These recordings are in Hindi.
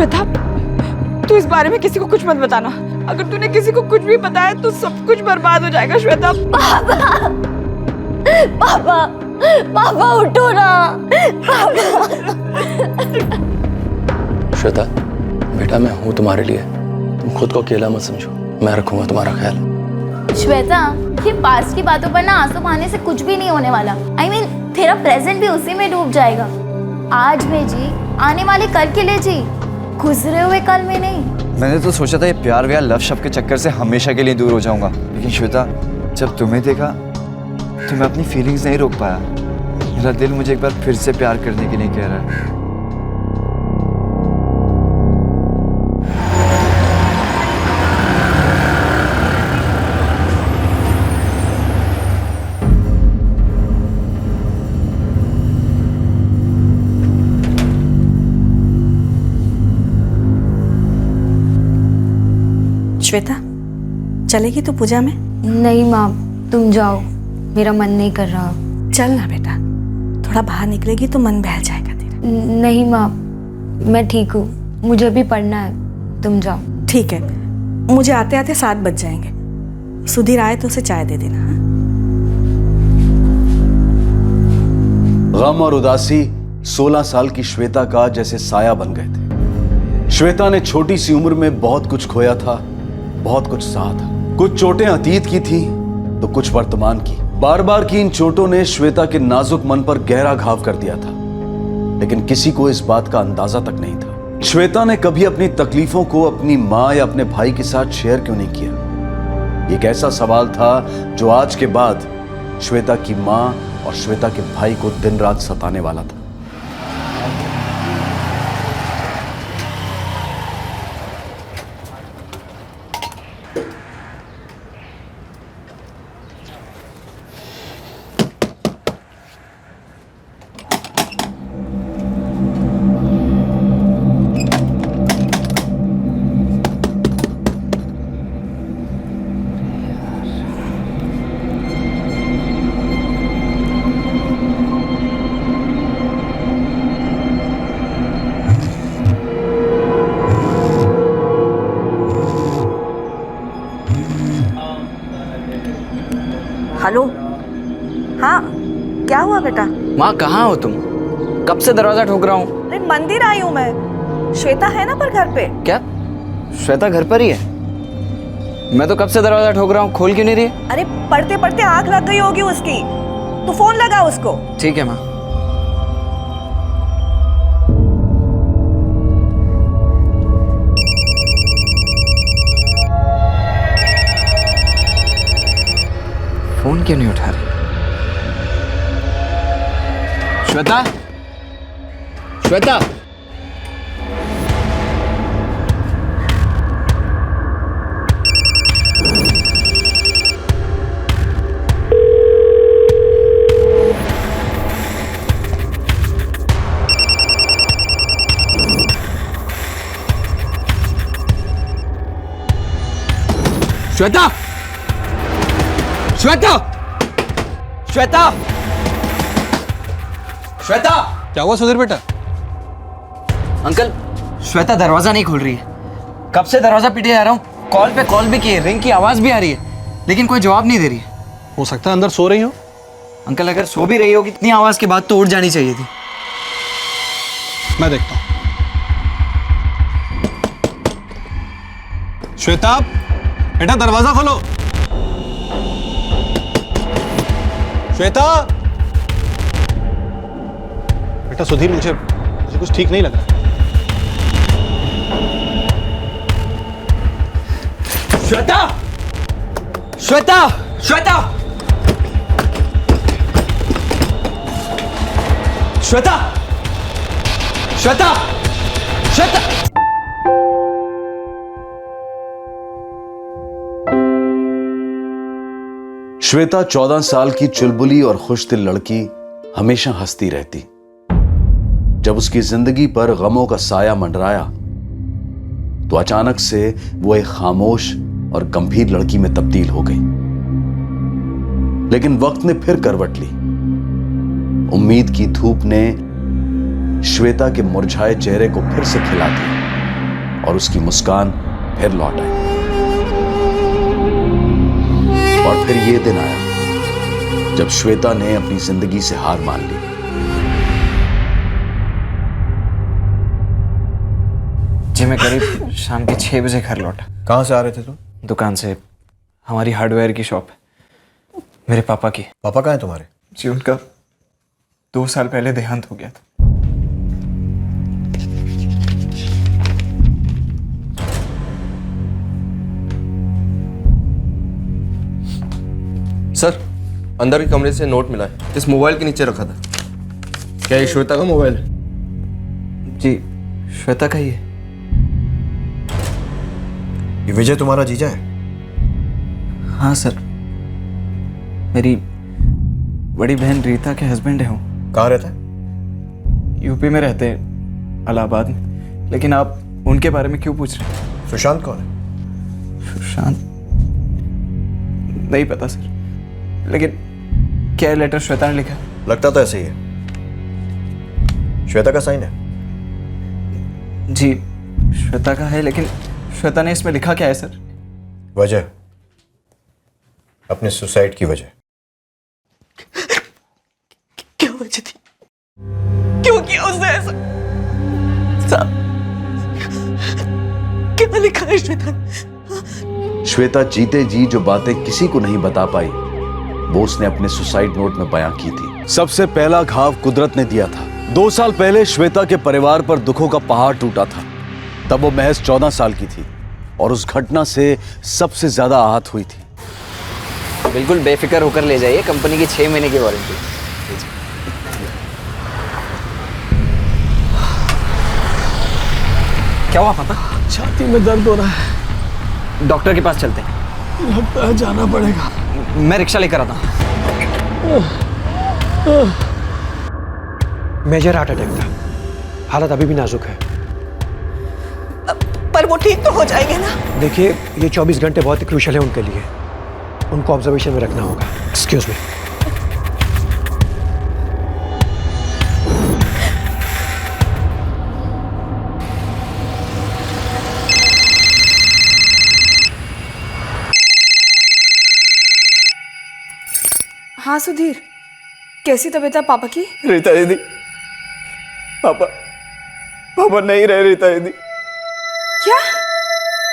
श्वेता, तू इस बारे में किसी को कुछ मत बताना। अगर तूने किसी को कुछ भी बताया तो सब कुछ बर्बाद हो जाएगा श्वेता। पापा, पापा, पापा उठो ना। पापा। श्वेता बेटा, मैं हूँ तुम्हारे लिए, तुम खुद को अकेला मत समझो, मैं रखूंगा तुम्हारा ख्याल। श्वेता, ये पास्ट की बातों पर ना आंसू बहाने से कुछ भी नहीं होने वाला। I mean, तेरा प्रेजेंट भी उसी में डूब जाएगा। आज में जी, आने वाले कल के लिए जी, गुजरे हुए कल में नहीं। मैंने तो सोचा था ये प्यार व्यार लव शब्द के चक्कर से हमेशा के लिए दूर हो जाऊंगा, लेकिन श्वेता, जब तुम्हें देखा तो मैं अपनी फीलिंग्स नहीं रोक पाया। मेरा दिल मुझे एक बार फिर से प्यार करने के लिए कह रहा है। श्वेता, चलेगी तो पूजा में? नहीं माँ, तुम जाओ, मेरा मन नहीं कर रहा। चल ना बेटा, थोड़ा बाहर निकलेगी तो मन बहल जाएगा तेरा। नहीं माँ, मैं ठीक हूँ, मुझे भी पढ़ना है, तुम जाओ। ठीक है, मुझे आते आते 7 बज जाएंगे। सुधीर आए तो उसे चाय दे देना। हाँ? गम और उदासी 16 साल की श्वेता का जैसे साया बन गए थे। श्वेता ने छोटी सी उम्र में बहुत कुछ खोया था, बहुत कुछ सहा था। कुछ चोटें अतीत की थी तो कुछ वर्तमान की। बार बार की इन चोटों ने श्वेता के नाजुक मन पर गहरा घाव कर दिया था, लेकिन किसी को इस बात का अंदाजा तक नहीं था। श्वेता ने कभी अपनी तकलीफों को अपनी मां या अपने भाई के साथ शेयर क्यों नहीं किया? एक ऐसा सवाल था जो आज के बाद श्वेता की मां और श्वेता के भाई को दिन रात सताने वाला था। हेलो, हाँ क्या हुआ बेटा? माँ कहाँ हो तुम? कब से दरवाजा ठोक रहा हूँ। अरे मंदिर आई हूँ मैं। श्वेता है ना पर घर पे? क्या श्वेता घर पर ही है? मैं तो कब से दरवाजा ठोक रहा हूँ, खोल क्यों नहीं रही है? अरे पढ़ते पढ़ते आंख लग गई होगी उसकी, तो फोन लगा उसको। ठीक है माँ। फोन क्यों नहीं उठा रही? श्वेता, श्वेता, श्वेता, श्वेता, श्वेता, श्वेता। क्या हुआ सुधीर बेटा? अंकल, श्वेता दरवाजा नहीं खोल रही है। कब से दरवाजा पीटे जा रहा हूँ, कॉल पे कॉल भी किए, रिंग की आवाज भी आ रही है, लेकिन कोई जवाब नहीं दे रही है। हो सकता है अंदर सो रही हो। अंकल, अगर सो भी रही होगी इतनी आवाज के बाद तो उठ जानी चाहिए थी। मैं देखता हूँ। श्वेता बेटा, दरवाजा खोलो। श्वेता बेटा, सुधीर मुझे कुछ ठीक नहीं लग रहा। श्वेता, श्वेता, श्वेता, श्वेता, श्वेता, श्वेता। श्वेता 14 साल की चुलबुली और खुशदिल लड़की हमेशा हंसती रहती। जब उसकी जिंदगी पर गमों का साया मंडराया तो अचानक से वो एक खामोश और गंभीर लड़की में तब्दील हो गई। लेकिन वक्त ने फिर करवट ली। उम्मीद की धूप ने श्वेता के मुरझाए चेहरे को फिर से खिला दिया। और उसकी मुस्कान फिर लौट आई। और फिर ये दिन आया जब श्वेता ने अपनी जिंदगी से हार मान ली। जी मैं करीब शाम के 6 बजे घर लौटा। कहाँ से आ रहे थे तुम? दुकान से, हमारी हार्डवेयर की शॉप है, मेरे पापा की। पापा कहाँ हैं तुम्हारे? जी उनका 2 साल पहले देहांत हो गया था। सर, अंदर के कमरे से नोट मिला है, इस मोबाइल के नीचे रखा था। क्या ये श्वेता का मोबाइल है? जी श्वेता का ही है। ये विजय तुम्हारा जीजा है? हाँ सर, मेरी बड़ी बहन रीता के हस्बैंड है। हूँ कहाँ रहता है? यूपी में रहते हैं, इलाहाबाद में। लेकिन आप उनके बारे में क्यों पूछ रहे हैं? सुशांत कौन है? सुशांत नहीं पता सर, लेकिन क्या लेटर श्वेता ने लिखा? लगता तो ऐसे ही है। श्वेता का साइन है? जी श्वेता का है, लेकिन श्वेता ने इसमें लिखा क्या है सर? वजह, अपने सुसाइड की वजह। क्या वजह थी? क्यों किया उसने ऐसा? साहब, क्या लिखा है श्वेता? श्वेता जीते जी जो बातें किसी को नहीं बता पाई, वो उसने अपने सुसाइड नोट में बयां की थी। सबसे पहला घाव कुदरत ने दिया था। 2 साल पहले श्वेता के परिवार पर दुखों का पहाड़ टूटा था। तब वो महज 14 साल की थी और उस घटना से सबसे ज्यादा आहत हुई थी। बिल्कुल बेफिक्र होकर ले जाइए, कंपनी की 6 महीने की वारंटी। क्या हुआ पापा? छाती में दर्द हो रहा है। डॉक्टर के पास चलते हैं। लगता है जाना पड़ेगा। मैं रिक्शा लेकर आता हूँ। मेजर हार्ट अटैक था, हालत अभी भी नाजुक है। पर वो ठीक तो हो जाएंगे ना? देखिए, ये 24 घंटे बहुत ही क्रूशियल है उनके लिए, उनको ऑब्जर्वेशन में रखना होगा। Excuse me. हाँ सुधीर, कैसी तबीयत है पापा की? रीता दीदी, पापा नहीं रहे। रीता दीदी क्या?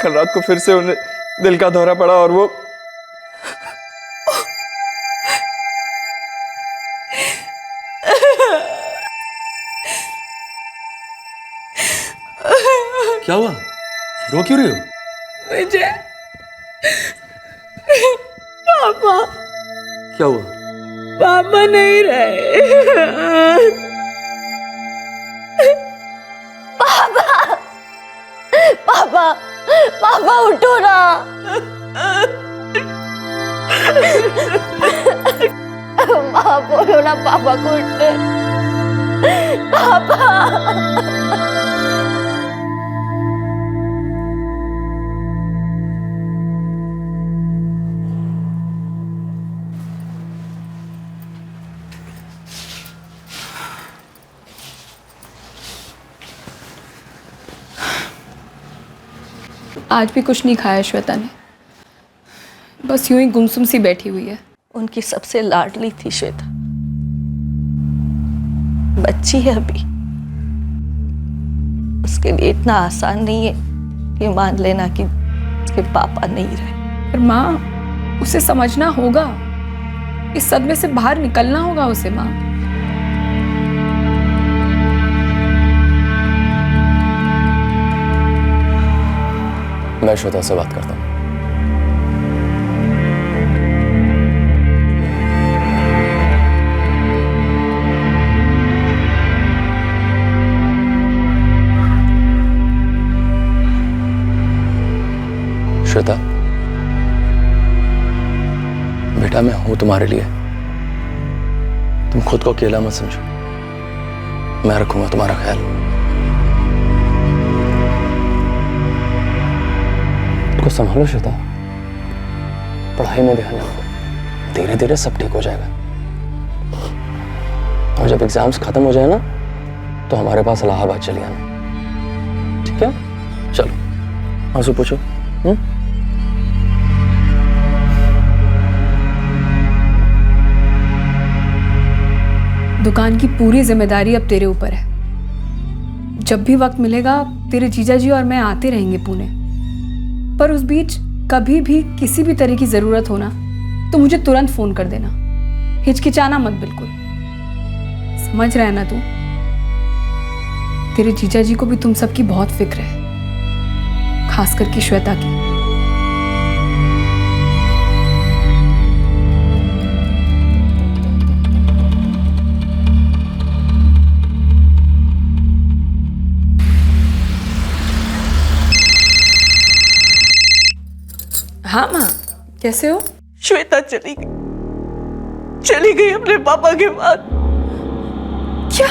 कल रात को फिर से उन्हें दिल का दौरा पड़ा और वो क्या हुआ? रो क्यों रही हो? विजय, पापा क्या हुआ? पापा नहीं रहे। पापा, पापा उठो ना। माँ बोलो ना पापा को उठने। पापा। आज भी कुछ नहीं खाया श्वेता ने, बस यूं ही गुमसुम सी बैठी हुई है। उनकी सबसे लाडली थी श्वेता, बच्ची है अभी। उसके लिए इतना आसान नहीं है ये मान लेना कि उसके पापा नहीं रहे। पर माँ, उसे समझना होगा, इस सदमे से बाहर निकलना होगा उसे। माँ, मैं श्वेता से बात करता हूँ। श्वेता, बेटा मैं हूं तुम्हारे लिए। तुम खुद को अकेला मत समझो, मैं रखूंगा तुम्हारा ख्याल। को संभालो श्वेता, पढ़ाई में ध्यान रखो, धीरे धीरे सब ठीक हो जाएगा। और जब एग्जाम्स खत्म हो जाए ना, तो हमारे पास इलाहाबाद चली आना, ठीक है? चलो। आंसू पूछो। दुकान की पूरी जिम्मेदारी अब तेरे ऊपर है। जब भी वक्त मिलेगा तेरे जीजा जी और मैं आते रहेंगे पुणे, पर उस बीच कभी भी किसी भी तरह की जरूरत हो ना तो मुझे तुरंत फोन कर देना, हिचकिचाना मत बिल्कुल। समझ रहा है ना तू? तेरे जीजा जी को भी तुम सबकी बहुत फिक्र है, खास करके श्वेता की। हाँ माँ, कैसे हो? श्वेता चली गई अपने पापा के बाद। क्या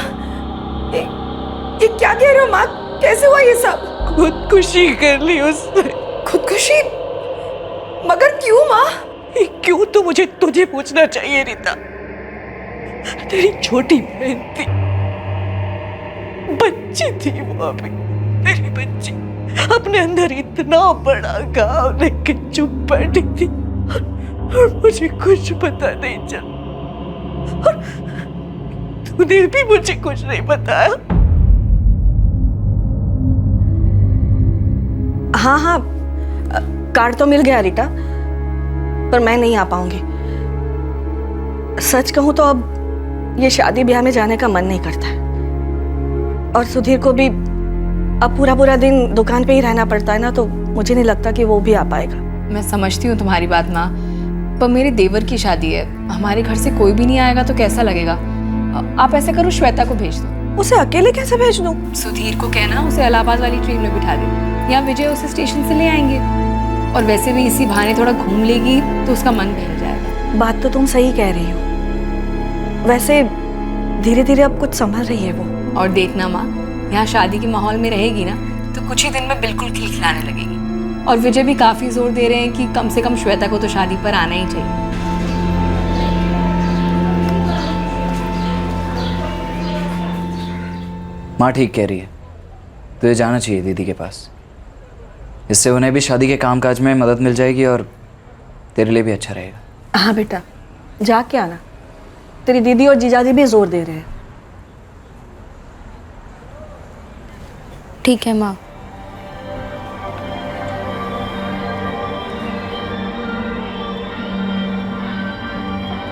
ये क्या कह रहे हो माँ? कैसे हुआ ये सब? खुदकुशी कर ली उसने। खुदकुशी? मगर क्यों माँ? क्यों तो मुझे तुझे पूछना चाहिए रीता। तेरी छोटी बहन थी, बच्ची थी वो अभी, तेरी बच्ची अपने अंदर इतना बड़ा घाव लेके चुप बैठी थी और मुझे कुछ पता नहीं चला, और तूने भी मुझे कुछ नहीं बताया। हाँ, कार्ड तो मिल गया रीटा, पर मैं नहीं आ पाऊंगी। सच कहूं तो अब ये शादी ब्याह में जाने का मन नहीं करता है, और सुधीर को भी अब पूरा दिन दुकान पे ही रहना पड़ता है ना, तो मुझे नहीं लगता कि वो भी आ पाएगा। मैं समझती हूँ तुम्हारी बात माँ, पर मेरे देवर की शादी है, हमारे घर से कोई भी नहीं आएगा तो कैसा लगेगा? आप ऐसे करो, श्वेता को भेज दो। उसे अकेले कैसे भेज दूं? सुधीर को कहना उसे इलाहाबाद वाली ट्रेन में बिठा दे, या विजय उसे स्टेशन से ले आएंगे, और वैसे भी इसी बहाने थोड़ा घूम लेगी तो उसका मन बहल जाएगा। बात तो तुम सही कह रही हो, वैसे धीरे धीरे अब कुछ संभल रही है वो। और देखना माँ, यहाँ शादी के माहौल में रहेगी ना तो कुछ ही दिन में बिल्कुल खिलखिलाने लगेगी। और विजय भी काफी जोर दे रहे हैं कि कम से कम श्वेता को तो शादी पर आना ही चाहिए। माँ ठीक कह रही है, तुझे जाना चाहिए दीदी के पास। इससे उन्हें भी शादी के कामकाज में मदद मिल जाएगी और तेरे लिए भी अच्छा रहेगा। हाँ बेटा, जाके आना, तेरी दीदी और जीजाजी भी जोर दे रहे हैं। ठीक है माँ।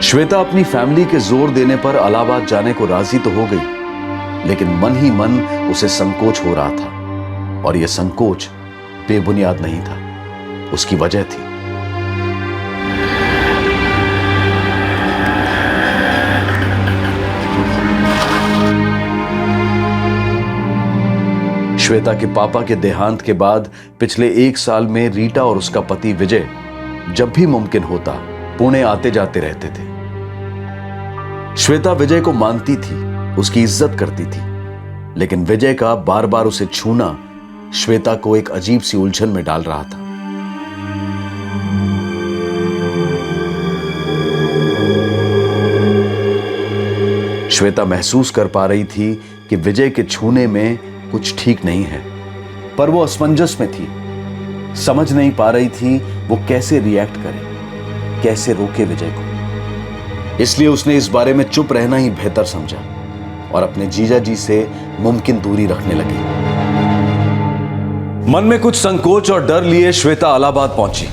श्वेता अपनी फैमिली के जोर देने पर इलाहाबाद जाने को राजी तो हो गई, लेकिन मन ही मन उसे संकोच हो रहा था, और यह संकोच बेबुनियाद नहीं था, उसकी वजह थी। श्वेता के पापा के देहांत के बाद पिछले 1 साल में रीटा और उसका पति विजय जब भी मुमकिन होता पुणे आते जाते रहते थे। श्वेता विजय को मानती थी, उसकी इज्जत करती थी, लेकिन विजय का बार बार उसे छूना श्वेता को एक अजीब सी उलझन में डाल रहा था। श्वेता महसूस कर पा रही थी कि विजय के छूने में कुछ ठीक नहीं है, पर वो असमंजस में थी, समझ नहीं पा रही थी वो कैसे रिएक्ट करे, कैसे रोके विजय को। इसलिए उसने इस बारे में चुप रहना ही बेहतर समझा और अपने जीजा जी से मुमकिन दूरी रखने लगी। मन में कुछ संकोच और डर लिए श्वेता इलाहाबाद पहुंची।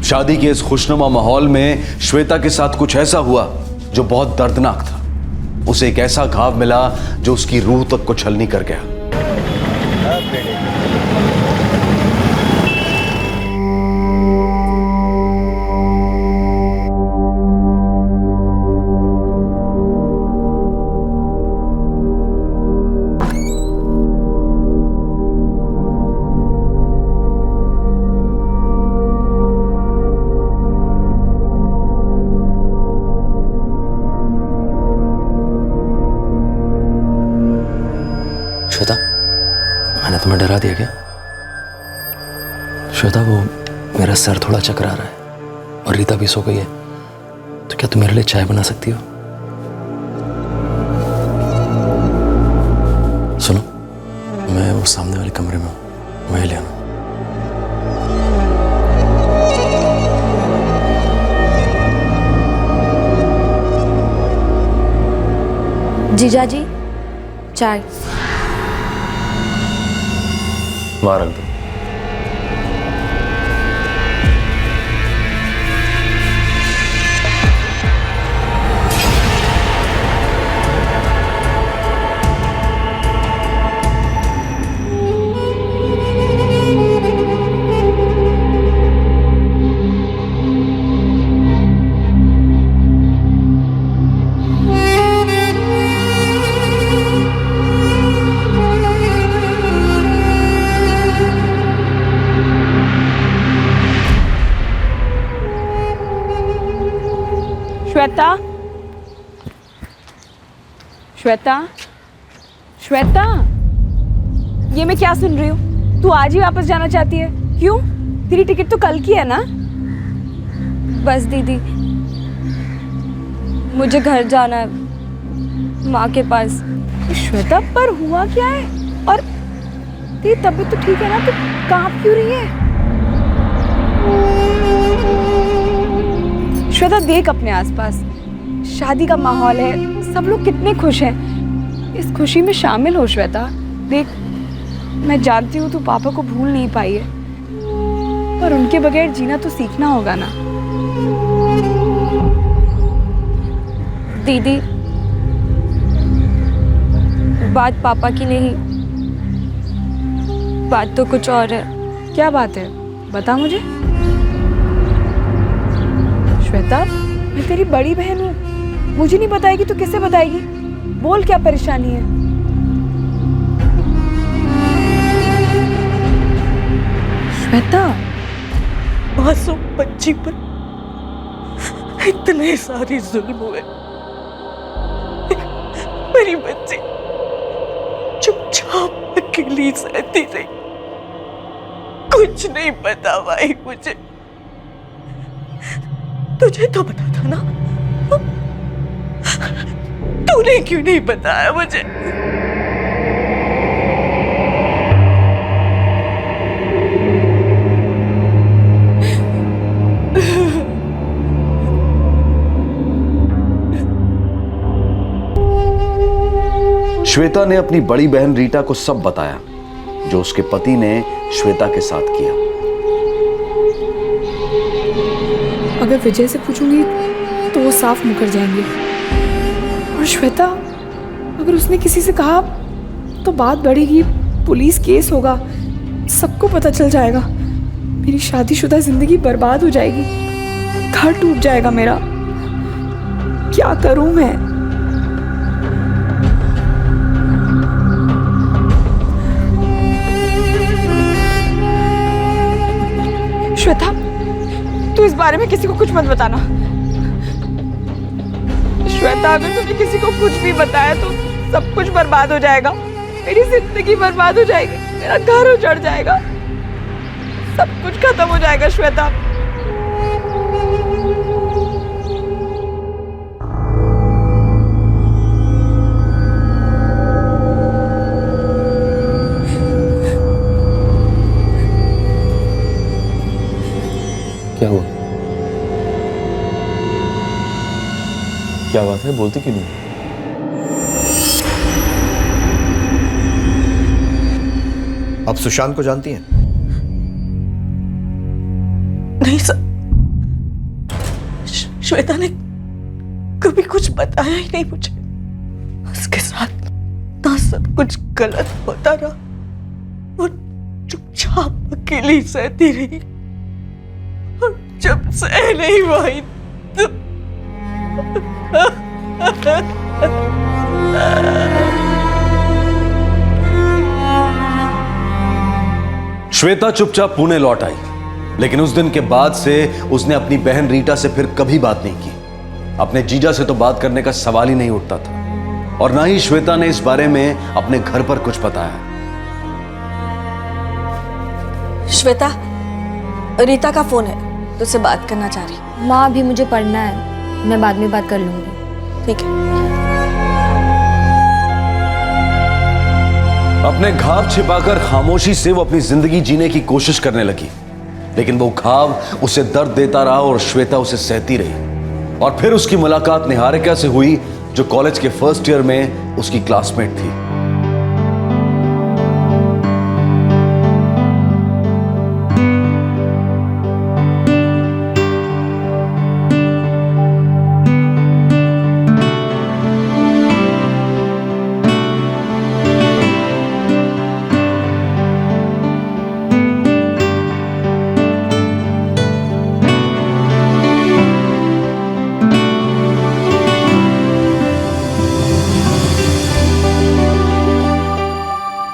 शादी के इस खुशनुमा माहौल में श्वेता के साथ कुछ ऐसा हुआ जो बहुत दर्दनाक था। उसे एक ऐसा घाव मिला जो उसकी रूह तक को छलनी कर गया। श्वेता, मैंने तुम्हें डरा दिया क्या? श्वेता, वो मेरा सर थोड़ा चकरा रहा है और रीता भी सो गई है, तो क्या तुम मेरे लिए चाय बना सकती हो? सुनो, मैं वो सामने वाले कमरे में हूँ, वहीं ले आना। जीजा जी चाय। वहां रख दो। श्वेता, श्वेता, श्वेता, ये मैं क्या सुन रही हूँ? तू आज ही वापस जाना चाहती है? क्यों? तेरी टिकट तो कल की है ना? बस दीदी, मुझे घर जाना है, माँ के पास। श्वेता, पर हुआ क्या है? और तेरी तबीयत तो ठीक है ना? तू कांप क्यों रही है? श्वेता, देख अपने आसपास, शादी का माहौल है, सब लोग कितने खुश हैं। इस खुशी में शामिल हो श्वेता। देख, मैं जानती हूँ तू पापा को भूल नहीं पाई है, पर उनके बगैर जीना तो सीखना होगा ना। दीदी, बात पापा की नहीं, बात तो कुछ और है। क्या बात है? बता मुझे। श्वेता, मैं तेरी बड़ी बहन हूँ, मुझे नहीं बताएगी तो किसे बताएगी? बोल, क्या परेशानी है? श्वेता, मासूम बच्ची पर इतने सारे जुल्म हुए, मेरी बच्ची चुपचाप अकेली सहती रही, कुछ नहीं पता भाई मुझे। तुझे तो पता था ना? तूने क्यों नहीं बताया मुझे? श्वेता ने अपनी बड़ी बहन रीटा को सब बताया जो उसके पति ने श्वेता के साथ किया। अगर विजय से पूछूंगी तो वो साफ मुकर जाएंगे, और श्वेता, अगर उसने किसी से कहा तो बात बढ़ेगी, पुलिस केस होगा, सबको पता चल जाएगा, मेरी शादीशुदा जिंदगी बर्बाद हो जाएगी, घर टूट जाएगा मेरा। क्या करूं मैं? श्वेता, तू इस बारे में किसी को कुछ मत बताना। श्वेता, अगर तूने किसी को कुछ भी बताया तो सब कुछ बर्बाद हो जाएगा, मेरी जिंदगी बर्बाद हो जाएगी, मेरा घर उजड़ जाएगा, सब कुछ खत्म हो जाएगा। श्वेता, क्या हुआ? क्या बात है? बोलती क्यों नहीं? आप सुशांत को जानती हैं? नहीं सर, श्वेता ने कभी कुछ बताया ही नहीं मुझे। उसके साथ ना सब कुछ गलत होता रहा और चुपचाप अकेली सहती रही, और जब सह नहीं पाई तो श्वेता चुपचाप पुणे लौट आई, लेकिन उस दिन के बाद से उसने अपनी बहन रीटा से फिर कभी बात नहीं की। अपने जीजा से तो बात करने का सवाल ही नहीं उठता था, और ना ही श्वेता ने इस बारे में अपने घर पर कुछ बताया। श्वेता, रीता का फोन है, तुझसे बात करना चाह रही। माँ, अभी मुझे पढ़ना है, मैं बाद में बात कर लूंगी। ठीक है। अपने घाव छिपाकर खामोशी से वो अपनी जिंदगी जीने की कोशिश करने लगी, लेकिन वो घाव उसे दर्द देता रहा और श्वेता उसे सहती रही। और फिर उसकी मुलाकात निहारिका से हुई, जो कॉलेज के फर्स्ट ईयर में उसकी क्लासमेट थी।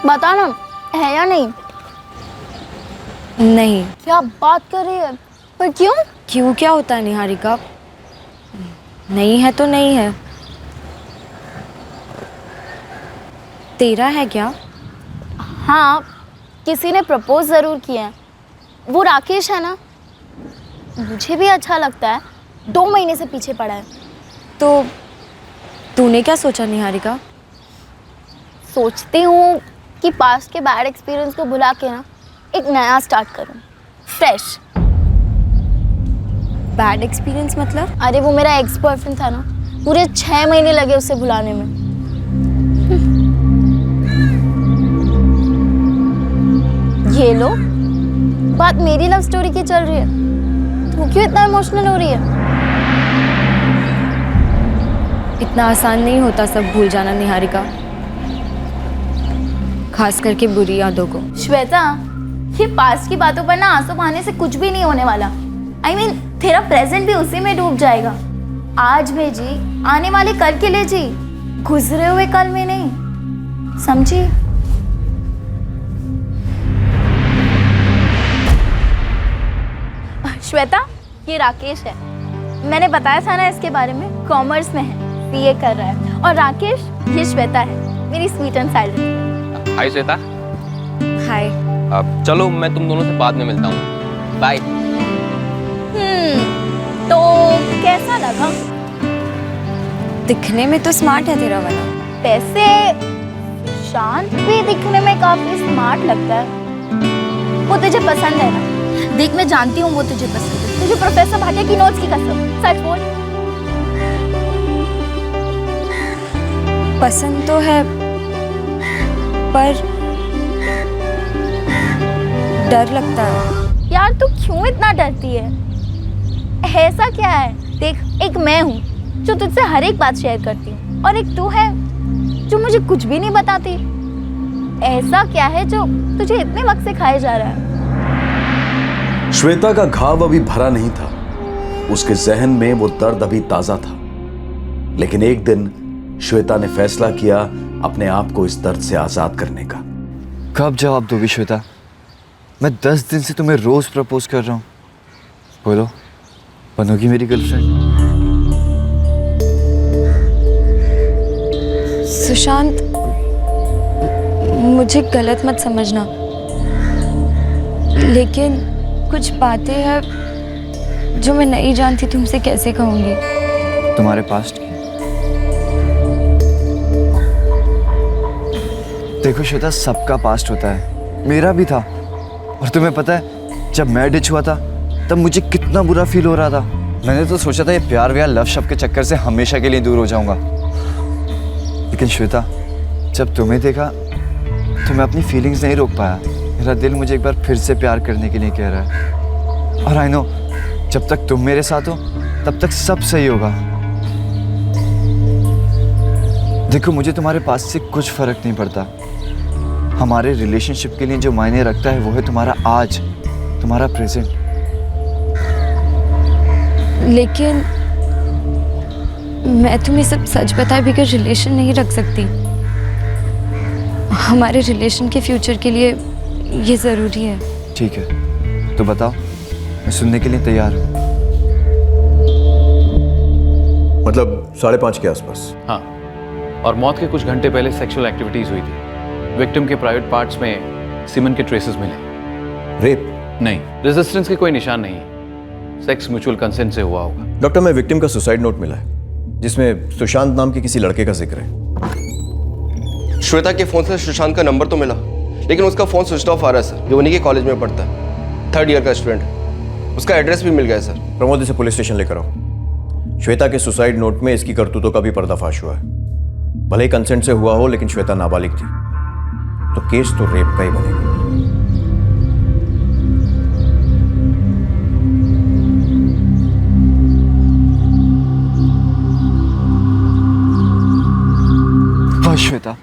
बता ना, है या नहीं? नहीं। क्या बात कर रही है? पर क्यों? क्यों क्या होता है निहारिका? नहीं है तो नहीं है। तेरा है क्या? हाँ, किसी ने प्रपोज ज़रूर किया है। वो राकेश है ना, मुझे भी अच्छा लगता है। 2 महीने से पीछे पड़ा है। तो तूने क्या सोचा निहारिका? सोचती हूँ कि पास्ट के बैड एक्सपीरियंस को भुला के ना एक नया स्टार्ट करूँ, फ्रेश। बैड एक्सपीरियंस मतलब? अरे वो मेरा एक्स बॉयफ्रेंड था ना, पूरे 6 महीने लगे उसे भुलाने में। ये लो, बात मेरी लव स्टोरी की चल रही है। तू क्यों इतना इमोशनल हो रही है? इतना आसान नहीं होता सब भूल जाना निहारिका, खास करके बुरी यादों को। श्वेता, ये पास्ट की बातों पर ना आंसू बहाने से कुछ भी नहीं होने वाला। I mean, तेरा प्रेजेंट भी उसी में डूब जाएगा। आज में जी, आने वाले कल के लिए जी, गुजरे हुए कल में नहीं, समझी? श्वेता, ये राकेश है। मैंने बताया था ना इसके बारे में, कॉमर्स में है, सीए कर रहा है। और राकेश, ये श्वेता है, मेरी स्वीट एंड साइलेंट। हाय श्वेता। हाय। अब चलो मैं तुम दोनों से बाद में मिलता हूँ। बाय। तो कैसा लगा? दिखने में तो स्मार्ट है तेरा वाला। वैसे शांत भी दिखने में काफी स्मार्ट लगता है। वो तुझे पसंद है ना? देख, मैं जानती हूँ वो तुझे पसंद है। तुझे प्रोफेसर भाटिया की नोट्स की कसम, सच बोल। पसंद तो है, पर डर लगता है। यार तू क्यों इतना डरती है? ऐसा क्या है? देख, एक मैं हूँ जो तुझसे हर एक बात शेयर करती हूँ, और एक तू है जो मुझे कुछ भी नहीं बताती। ऐसा क्या है जो तुझे इतने वक्त से खाए जा रहा है? श्वेता का घाव अभी भरा नहीं था, उसके जहन में वो दर्द अभी ताजा था। लेकिन एक दिन श्वेता ने फैसला किया अपने आप को इस दर्द से आजाद करने का। कब जवाब दोगी श्वेता? मैं 10 दिन से तुम्हें रोज प्रपोज कर रहा हूँ। बोलो, बनोगी मेरी गर्लफ्रेंड? सुशांत, मुझे गलत मत समझना, लेकिन कुछ बातें हैं जो मैं नहीं जानती तुमसे कैसे कहूँगी। तुम्हारे पास्ट की? देखो श्वेता, सबका पास्ट होता है, मेरा भी था। और तुम्हें पता है, जब मैं डिच हुआ था तब मुझे कितना बुरा फील हो रहा था। मैंने तो सोचा था ये प्यार व्यार लव शब्द के चक्कर से हमेशा के लिए दूर हो जाऊंगा। लेकिन श्वेता, जब तुम्हें देखा तो मैं अपनी फीलिंग्स नहीं रोक पाया। मेरा दिल मुझे एक बार फिर से प्यार करने के लिए कह रहा है। और आई नो, जब तक तुम मेरे साथ हो तब तक सब सही होगा। देखो, मुझे तुम्हारे पास से कुछ फर्क नहीं पड़ता। हमारे रिलेशनशिप के लिए जो मायने रखता है वो है तुम्हारा आज, तुम्हारा प्रेजेंट। लेकिन मैं तुम्हें सब सच बताए बगैर रिलेशन नहीं रख सकती। हमारे रिलेशन के फ्यूचर के लिए ये ज़रूरी है। ठीक है, तो बताओ, मैं सुनने के लिए तैयार हूँ। मतलब 5:30 के आसपास? हाँ, और मौत के कुछ घंटे पहले सेक्सुअल एक्टिविटीज हुई थी। विक्टिम के प्राइवेट पार्ट्स में सीमन के ट्रेसेस मिले। रेप? नहीं, रेजिस्टेंस के कोई निशान नहीं है। सेक्स म्यूचुअल कंसेंट से हुआ होगा। डॉक्टर, मैं विक्टिम का सुसाइड नोट मिला है जिसमें सुशांत नाम के किसी लड़के का जिक्र है। श्वेता के फोन से सुशांत का नंबर तो मिला, लेकिन उसका फोन स्विच ऑफ आ रहा है सर। ये उन्हीं के कॉलेज में पढ़ता है, 3rd ईयर का स्टूडेंट। उसका एड्रेस भी मिल गया है सर। प्रमोद, इसे पुलिस स्टेशन लेकर आओ। श्वेता के सुसाइड नोट में इसकी करतूतों का भी पर्दाफाश हुआ है। भले ही कंसेंट से हुआ हो, लेकिन श्वेता नाबालिग थी, तो केस तो रेप का ही बनेगा। वाह श्वेता,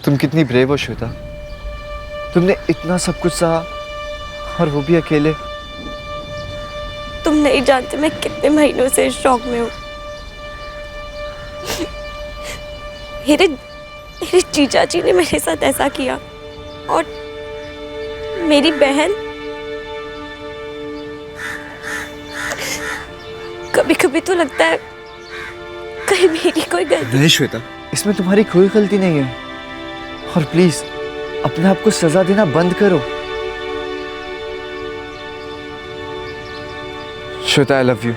तुम कितनी ब्रेव हो श्वेता। तुमने इतना सब कुछ सहा, और वो भी अकेले। तुम नहीं जानते मैं कितने महीनों से इस शौक में हूँ। मेरे जीजा जी ने मेरे साथ ऐसा किया, और मेरी बहन कभी कभी तो लगता है कहीं मेरी कोई गलती। नहीं श्वेता, इसमें तुम्हारी कोई गलती नहीं है, और प्लीज अपने आप को सजा देना बंद करो। Shweta, I love you.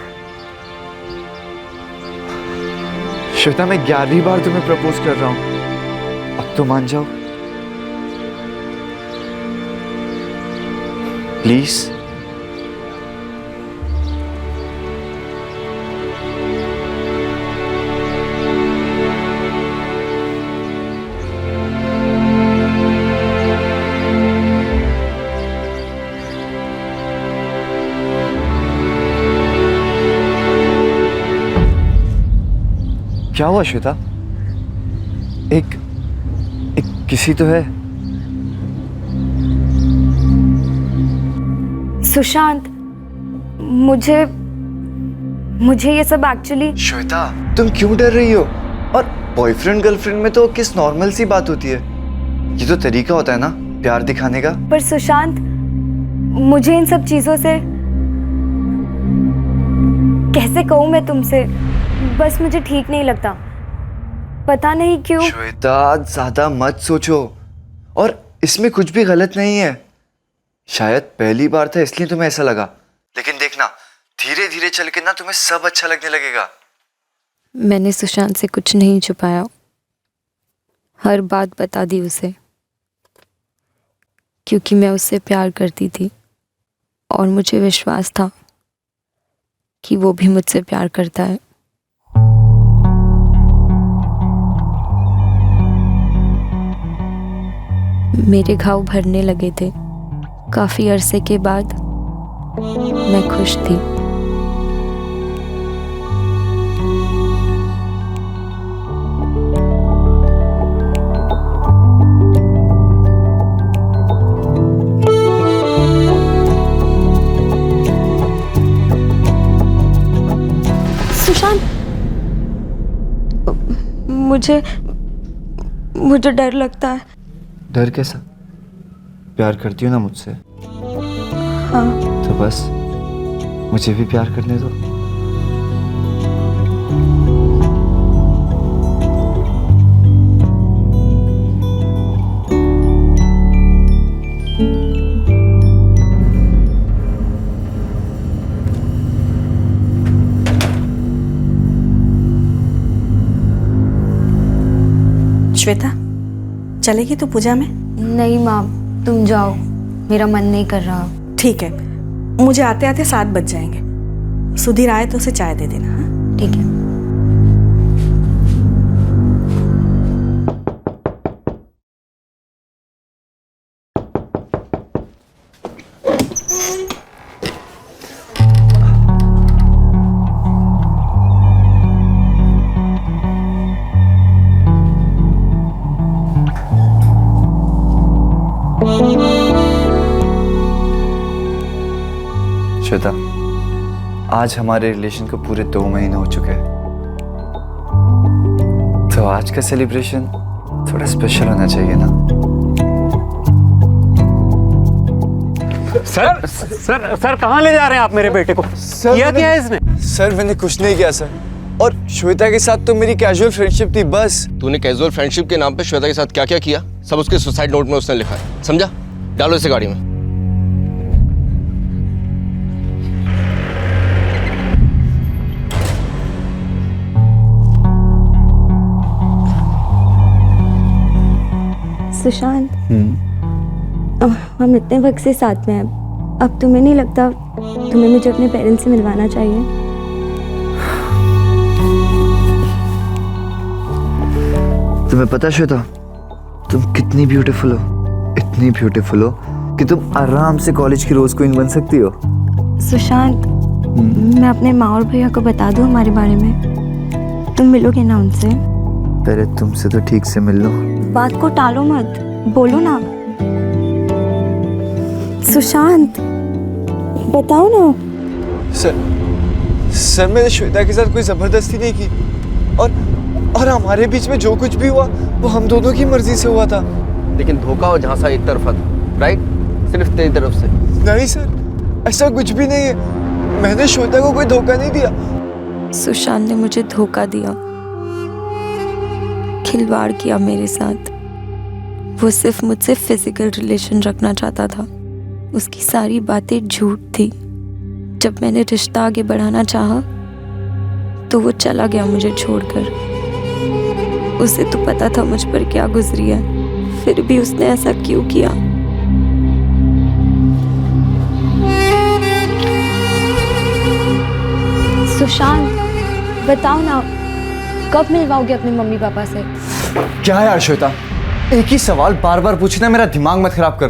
Shweta, मैं 11वीं बार तुम्हें प्रपोज कर रहा हूं, अब तो मान जाओ प्लीज। क्या हुआ श्वेता? एक किसी तो है। सुशांत, मुझे ये सब एक्चुअली। श्वेता, तुम क्यों डर रही हो? और बॉयफ्रेंड गर्लफ्रेंड में तो किस नॉर्मल सी बात होती है, ये तो तरीका होता है ना प्यार दिखाने का। पर सुशांत, मुझे इन सब चीजों से कैसे कहूँ मैं तुमसे, बस मुझे ठीक नहीं लगता, पता नहीं क्यों। श्वेता, ज्यादा मत सोचो, और इसमें कुछ भी गलत नहीं है। शायद पहली बार था इसलिए तुम्हें ऐसा लगा, लेकिन देखना धीरे धीरे चल के ना तुम्हें सब अच्छा लगने लगेगा। मैंने सुशांत से कुछ नहीं छुपाया, हर बात बता दी उसे, क्योंकि मैं उससे प्यार करती थी और मुझे विश्वास था कि वो भी मुझसे प्यार करता है। मेरे घाव भरने लगे थे। काफी अरसे के बाद मैं खुश थी। सुशांत, मुझे डर लगता है। डर कैसा? प्यार करती हो ना मुझसे? हाँ। तो बस मुझे भी प्यार करने दो। श्वेता, चलेगी तो पूजा में? नहीं माँ, तुम जाओ, मेरा मन नहीं कर रहा। ठीक है, मुझे आते आते 7 बज जाएंगे। सुधीर आए तो उसे चाय दे देना। हाँ, ठीक है। श्वेता, आज हमारे रिलेशन को पूरे 2 महीने हो चुके हैं, तो आज का सेलिब्रेशन थोड़ा स्पेशल होना चाहिए ना। सर सर सर कहाँ ले जा रहे हैं आप मेरे बेटे को? किया क्या है इसने? सर, मैंने कुछ नहीं किया सर, और श्वेता के साथ तो मेरी कैजुअल फ्रेंडशिप थी बस। तूने कैजुअल फ्रेंडशिप के नाम पे श्वेता के साथ क्या क्या किया, सब उसके सुसाइड नोट में उसने लिखा है, समझा? डालो इसे गाड़ी में। सुशांत, हम इतने वक्त से साथ में हैं, अब तुम्हें नहीं लगता तुम्हें मुझे अपने पेरेंट्स से मिलवाना चाहिए? तुम्हें पता है श्वेता, तुम कितनी ब्यूटीफुल हो, इतनी ब्यूटीफुल हो कि तुम आराम से कॉलेज की रोज क्वीन बन सकती हो। सुशांत, मैं अपने माँ और भैया को बता दूँ हमारे बारे में? तुम मिलोगे ना उनसे? पहले तुमसे तो ठीक से मिल लो। बात को टालो मत, बोलो ना। सुशांत, बताओ ना। सर मैंने श्वेता के साथ कोई जबरदस्ती नहीं की, और हमारे बीच में जो कुछ भी हुआ वो हम दोनों की मर्जी से हुआ था। लेकिन धोखा और झांसा एक तरफा था, राइट? सिर्फ तेरी तरफ से। नहीं सर, ऐसा कुछ भी नहीं है। मैंने श्वेता को कोई धोखा नहीं दिया। सुशांत ने मुझे धोखा दिया, खिलवाड़ किया मेरे साथ। वो सिर्फ मुझसे फिजिकल रिलेशन रखना चाहता था। उसकी सारी बातें झूठ थी। जब मैंने रिश्ता आगे बढ़ाना चाहा तो वो चला गया मुझे छोड़कर। उसे तो पता था मुझ पर क्या गुजरी है, फिर भी उसने ऐसा क्यों किया? सुशांत, बताओ ना, कब मिलवाओगे अपने मम्मी पापा से? क्या यार श्वेता, एक ही सवाल बार बार पूछना, मेरा दिमाग मत खराब कर।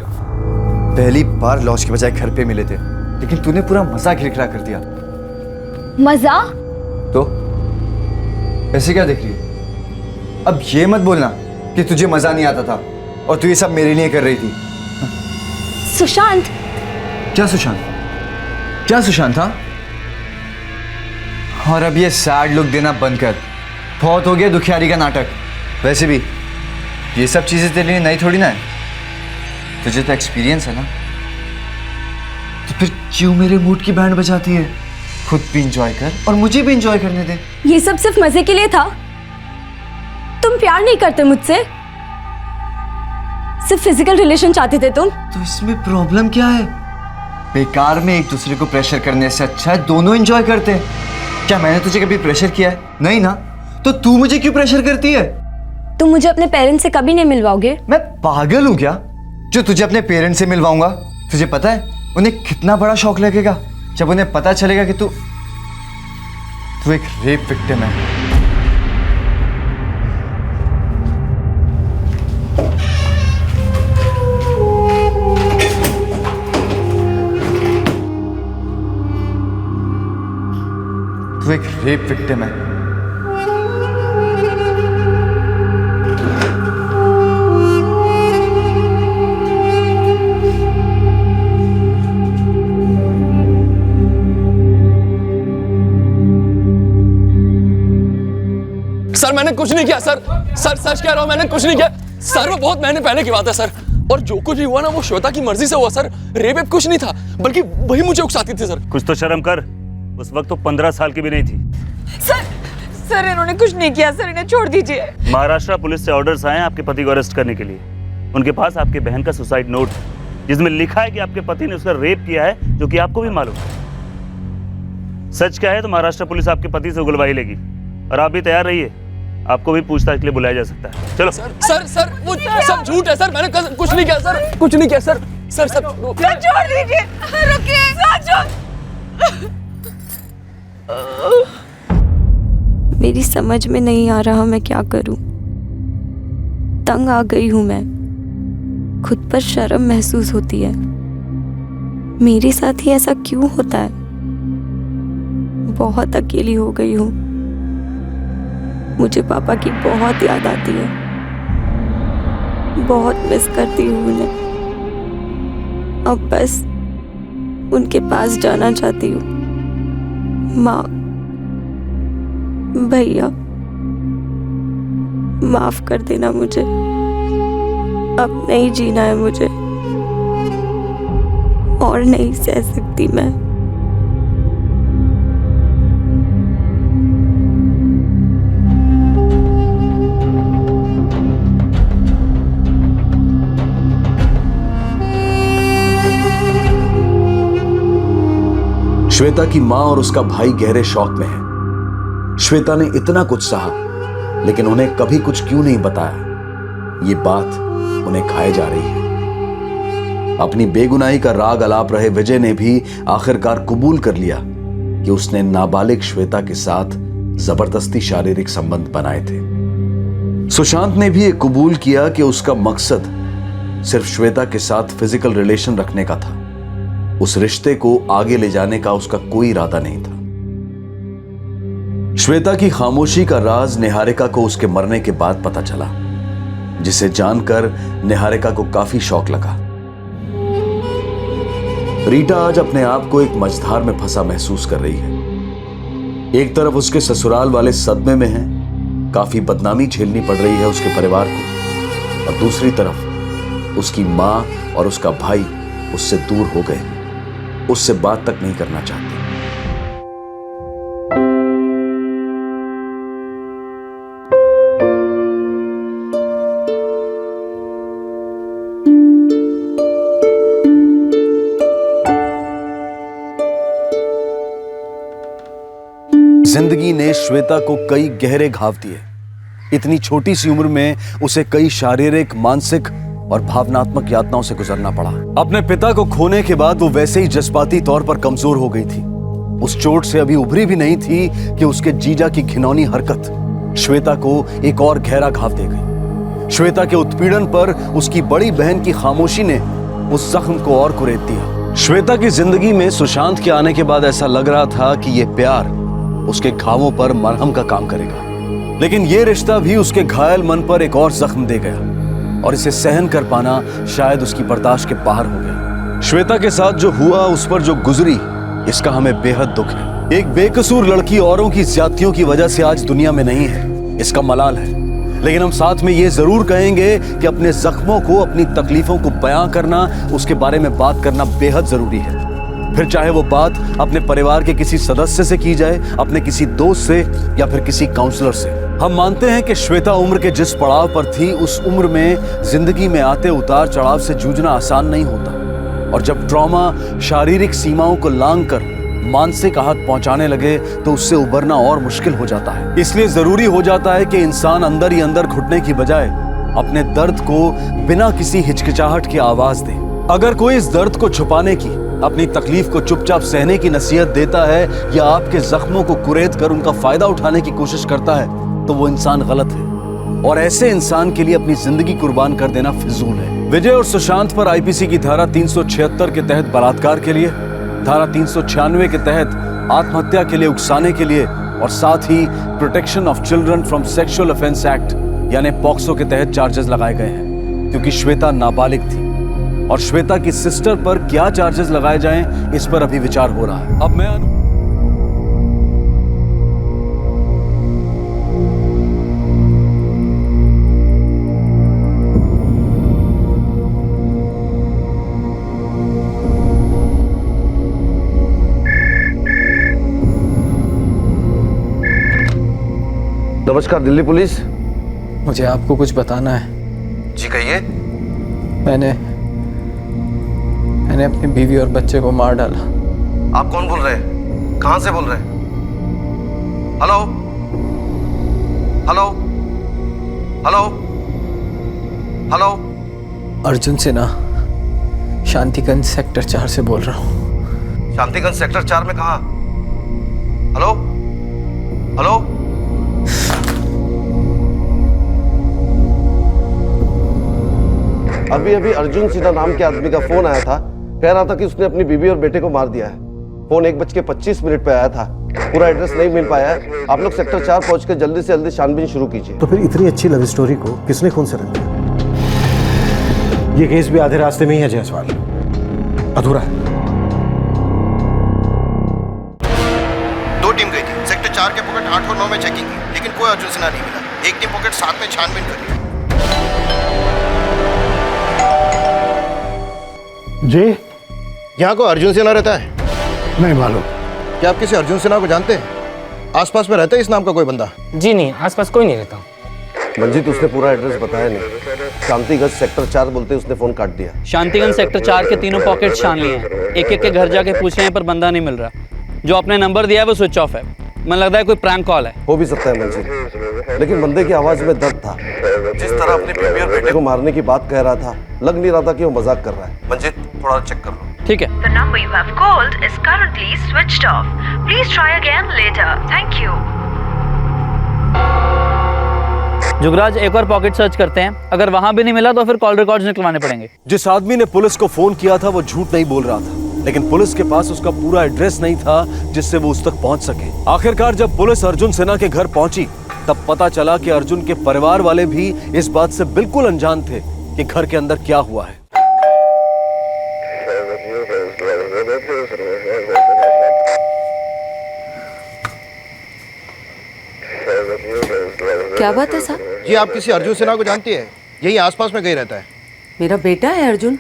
पहली बार लॉज के बजाय घर पे मिले थे, लेकिन तूने पूरा मजा खिलखिला कर दिया। मजा? तो ऐसे क्या देख रही है? अब ये मत बोलना कि तुझे मजा नहीं आता था और तू ये सब मेरे लिए कर रही थी। सुशांत। क्या सुशांत? क्या सुशांत था? और अब ये सैड लुक देना बंद कर, बहुत हो गया दुखियारी का नाटक। वैसे भी ये सब चीजें तेरे लिए नई थोड़ी ना है, तुझे तो एक्सपीरियंस है ना। तो फिर क्यों मेरे मूड की बैंड बजाती है? खुद भी इंजॉय कर और मुझे भी इंजॉय करने दे। ये सब सिर्फ मजे के लिए था? तुम प्यार नहीं करते मुझसे, सिर्फ फिजिकल रिलेशन चाहते थे तुम। तो इसमें प्रॉब्लम क्या है? बेकार में एक दूसरे को प्रेशर करने से अच्छा है दोनों एंजॉय करते हैं। क्या मैंने तुझे कभी प्रेशर किया है? नहीं ना, तो तू मुझे क्यों प्रेशर करती है? तुम मुझे अपने पेरेंट्स से कभी नहीं मिलवाओगे? मैं पागल हूं क्या जो तुझे अपने पेरेंट्स से मिलवाऊंगा? तुझे पता है उन्हें कितना बड़ा शौक लगेगा जब उन्हें पता चलेगा कि तू एक रेप विक्टिम है। तू एक रेप विक्टिम है। सर मैंने कुछ नहीं किया सर। सर सच कह रहा हूं, मैंने कुछ नहीं किया सर। वो बहुत महीने पहले की बात है सर, और जो कुछ भी हुआ ना वो श्वेता की मर्जी से हुआ सर। रेप कुछ नहीं था, बल्कि वही मुझे उकसाती थी सर। कुछ तो शर्म कर, उस वक्त तो 15 साल की भी नहीं थी। सर इन्होंने कुछ नहीं किया सर, इन्हें छोड़ दीजिए। महाराष्ट्र पुलिस से ऑर्डर्स आए हैं आपके पति को अरेस्ट करने के लिए। उनके पास आपके बहन का सुसाइड नोट है जिसमें लिखा है कि आपके पति ने उसका रेप किया है, जो कि आपको भी मालूम है। सच क्या है तो महाराष्ट्र पुलिस आपके पति से उगलवाई लेगी, और आप भी तैयार रहिए, आपको भी पूछताछ के लिए बुलाया जा सकता है। चलो सर वो सब झूठ है सर। मैंने कुछ नहीं किया सर, कुछ नहीं किया सर। सर छोड़ दीजिए, रुकिए। मेरी समझ में नहीं आ रहा मैं क्या करूं। तंग आ गई हूं मैं, खुद पर शर्म महसूस होती है। मेरे साथ ही ऐसा क्यों होता है? बहुत अकेली हो गई हूं। मुझे पापा की बहुत याद आती है, बहुत मिस करती हूँ उन्हें। अब बस उनके पास जाना चाहती हूँ। माँ, भैया, माफ कर देना मुझे, अब नहीं जीना है मुझे, और नहीं सह सकती मैं। श्वेता की मां और उसका भाई गहरे शौक में है। श्वेता ने इतना कुछ सहा, लेकिन उन्हें कभी कुछ क्यों नहीं बताया, ये बात उन्हें खाए जा रही है। अपनी बेगुनाही का राग अलाप रहे विजय ने भी आखिरकार कबूल कर लिया कि उसने नाबालिग श्वेता के साथ जबरदस्ती शारीरिक संबंध बनाए थे। सुशांत ने भी ये कबूल किया कि उसका मकसद सिर्फ श्वेता के साथ फिजिकल रिलेशन रखने का था। उस रिश्ते को आगे ले जाने का उसका कोई इरादा नहीं था। श्वेता की खामोशी का राज निहारिका को उसके मरने के बाद पता चला, जिसे जानकर निहारिका को काफी शौक लगा। रीटा आज अपने आप को एक मझधार में फंसा महसूस कर रही है। एक तरफ उसके ससुराल वाले सदमे में हैं, काफी बदनामी झेलनी पड़ रही है उसके परिवार को, और दूसरी तरफ उसकी मां और उसका भाई उससे दूर हो गए, उससे बात तक नहीं करना चाहते। जिंदगी ने श्वेता को कई गहरे घाव दिए। इतनी छोटी सी उम्र में उसे कई शारीरिक, मानसिक और भावनात्मक यातनाओं से गुजरना पड़ा। अपने पिता को खोने के बाद वो वैसे ही जज्बाती तौर पर कमजोर हो गई थी। उस चोट से अभी उभरी भी नहीं थी कि उसके जीजा की घिनौनी हरकत श्वेता को एक और गहरा घाव दे गई। श्वेता के उत्पीड़न पर उसकी बड़ी बहन की खामोशी ने उस जख्म को और कुरेद दिया। श्वेता की जिंदगी में सुशांत के आने के बाद ऐसा लग रहा था कि ये प्यार उसके घावों पर मरहम का काम करेगा, लेकिन ये रिश्ता भी उसके घायल मन पर एक और जख्म दे गया और इसे सहन कर पाना शायद उसकी बर्दाश्त के बाहर हो गया। श्वेता के साथ जो हुआ, उस पर जो गुजरी, इसका हमें बेहद दुख है। एक बेकसूर लड़की औरों की ज्यादतियों की वजह से आज दुनिया में नहीं है, इसका मलाल है। लेकिन हम साथ में ये जरूर कहेंगे कि अपने जख्मों को, अपनी तकलीफों को बयां करना, उसके बारे में बात करना बेहद जरूरी है। फिर चाहे वो बात अपने परिवार के किसी सदस्य से की जाए, अपने किसी दोस्त से, या फिर किसी काउंसलर से। हम मानते हैं कि श्वेता उम्र के जिस पड़ाव पर थी, उस उम्र में जिंदगी में आते उतार चढ़ाव से जूझना आसान नहीं होता, और जब ट्रॉमा शारीरिक सीमाओं को लांघकर मानसिक आहत पहुंचाने लगे तो उससे उबरना और मुश्किल हो जाता है। इसलिए जरूरी हो जाता है कि इंसान अंदर ही अंदर घुटने की बजाय अपने दर्द को बिना किसी हिचकिचाहट की आवाज दे। अगर कोई इस दर्द को छुपाने की, अपनी तकलीफ को चुपचाप सहने की नसीहत देता है या आपके जख्मों को कुरेद कर उनका फायदा उठाने की कोशिश करता है, तो वो इंसान गलत है, और ऐसे इंसान के लिए अपनी जिंदगी कुर्बान कर देना फिजूल है। विजय और सुशांत पर आईपीसी की धारा 376 के तहत बलात्कार के लिए, धारा 396 के तहत आत्महत्या के लिए उकसाने के लिए, और साथ ही protection of children from sexual offence act यानी पॉक्सो के तहत चार्जेस लगाए गए हैं, क्योंकि श्वेता नाबालिग थी। और श्वेता की सिस्टर पर क्या चार्जेस लगाए जाएं, इस पर अभी विचार हो रहा है। अब मैं नमस्कार, दिल्ली पुलिस। मुझे आपको कुछ बताना है। जी कहिए। मैंने अपनी बीवी और बच्चे को मार डाला। आप कौन बोल रहे हैं? कहां से बोल रहे हैं? Hello hello hello hello. Arjun Sinha, Shantiganj sector 4 से बोल रहा हूँ। शांतिगंज सेक्टर 4 में कहा? Hello hello. अभी अभी अर्जुन सिन्हा नाम के आदमी का फोन आया था, कह रहा था कि उसने अपनी बीवी और बेटे को मार दिया है। फोन 1:25 पे आया था। पूरा एड्रेस नहीं मिल पाया है। आप लोग सेक्टर 4 पहुंच के जल्दी से जल्दी छानबीन शुरू कीजिए। तो फिर इतनी अच्छी लव स्टोरी को किसने खून से रख दिया? ये केस भी आधे रास्ते में ही है जायसवाल, अधूरा है। 2 टीम गई थी। सेक्टर 4 के पॉकेट 8 और 9 में चेकिंग की, लेकिन कोई अर्जुन सिन्हा नहीं मिला। एक टीम पॉकेट 7 में छानबीन करी। जी, यहाँ को अर्जुन सिन्हा रहता है? नहीं मालूम। क्या आप किसी अर्जुन सिन्हा को जानते हैं? आसपास में रहता है इस नाम का कोई बंदा? जी नहीं, आसपास कोई नहीं रहता। मंजीत, उसने पूरा एड्रेस बताया नहीं। शांतिगंज सेक्टर 4 बोलते उसने फोन काट दिया। शांतिगंज सेक्टर 4 के तीनों पॉकेट छान लिए हैं। एक एक के घर जाके पूछ रहे हैं पर बंदा नहीं मिल रहा। जो आपने नंबर दिया है वो स्विच ऑफ है। मन लगता है कोई प्रैंक कॉल है। हो भी सकता है मंजिल, लेकिन बंदे की आवाज में दर्द था। जिस तरह अपनी बीवी और बेटे को मारने की बात कह रहा था, लग नहीं रहा था कि वो मजाक कर रहा है। मंजिल थोड़ा चेक कर लो। ठीक है। The number you have called is currently switched off. Please try again later. Thank you. Jugraj एक और पॉकेट सर्च करते हैं, अगर वहां भी नहीं मिला तो फिर कॉल रिकॉर्ड्स निकलवाने पड़ेंगे। जिस आदमी ने पुलिस को फोन किया था वो झूठ नहीं बोल रहा था, लेकिन पुलिस के पास उसका पूरा एड्रेस नहीं था जिससे वो उस तक पहुंच सके। आखिरकार जब पुलिस अर्जुन सिन्हा के घर पहुंची तब पता चला कि अर्जुन के परिवार वाले भी इस बात से बिल्कुल अनजान थे कि घर के अंदर क्या हुआ है। क्या बात है साहब? जी आप किसी अर्जुन सिन्हा को जानती है? यही आसपास में कहीं रहता है। मेरा बेटा है अर्जुन।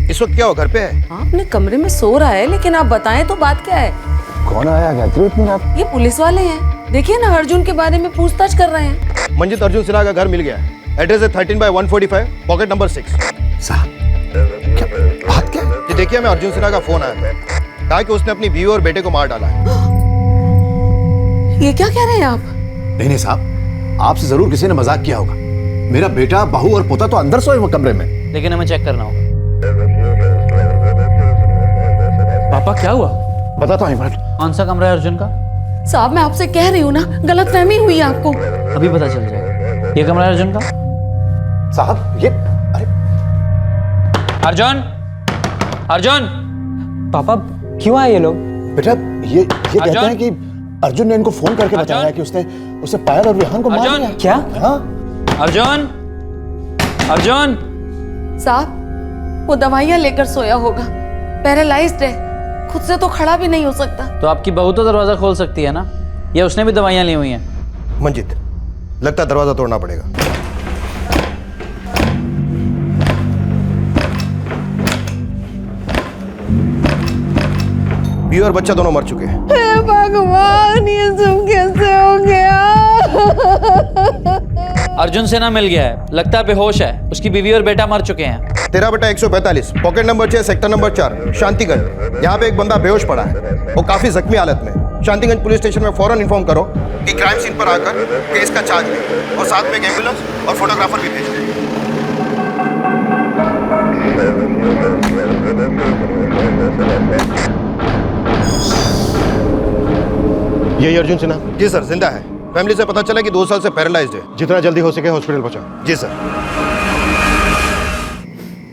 इस वक्त क्या हो, घर पे है? हाँ, अपने कमरे में सो रहा है, लेकिन आप बताएं तो बात क्या है? कौन आया गायत्री इतनी रात? ये पुलिस वाले हैं, देखिए ना अर्जुन के बारे में पूछताछ कर रहे हैं। मंजित अर्जुन सिन्हा का घर मिल गया है। एड्रेस है 13/145, पॉकेट नंबर 6। साहब क्या बात क्या है? ये देखिए हमें अर्जुन सिन्हा का फोन आया था, कहा कि उसने अपनी बीवी और बेटे को मार डाला है। ये क्या कह रहे हैं आप? नहीं साहब, आपसे जरूर किसी ने मजाक किया होगा। मेरा बेटा, बहू और पोता तो अंदर सोए वो कमरे में। लेकिन हमें चेक करना होगा। पापा क्या हुआ? बताता हूँ इमरान। कौन सा कमरा है अर्जुन का? साहब मैं आपसे कह रही हूँ ना, गलतफहमी हुई है आपको। अभी पता चल जाएगा। ये कमरा है अर्जुन का? साहब ये अरे अर्जुन, अर्जुन। पापा क्यों आए ये लोग? बेटा ये कहते हैं कि अर्जुन ने इनको फोन करके बताया कि उसने पायल और विहान को मार दिया। क्या? हाँ? अर्जुन, अर्जुन। साहब वो दवाइयाँ लेकर सोया होगा, पैरालाइज्ड है, खुद से तो खड़ा भी नहीं हो सकता। तो आपकी बहू तो दरवाजा खोल सकती है ना, या उसने भी दवाइयाँ ली हुई हैं? मंजित लगता है दरवाजा तोड़ना पड़ेगा। बीवी और बच्चा दोनों मर चुके हैं। हे भगवान, ये सब कैसे हो गया? अर्जुन सिन्हा मिल गया है, लगता है बेहोश है, उसकी बीवी और बेटा मर चुके हैं। 13/145, पॉकेट नंबर 6, सेक्टर नंबर 4, शांतिगंज। यहाँ पे एक बंदा बेहोश पड़ा है, वो काफी जख्मी हालत में। शांतिगंज पुलिस स्टेशन में फौरन इन्फॉर्म करो कि क्राइम सीन पर आकर केस का चार्ज लें और साथ में एक एम्बुलेंस और फोटोग्राफर भी भेज दें। यही अर्जुन सिन्हा? जी सर, जिंदा है। फैमिली से पता चला कि 2 साल से पैरालाइज्ड है। जितना जल्दी हो सके हॉस्पिटल पहुंचाओ। जी सर।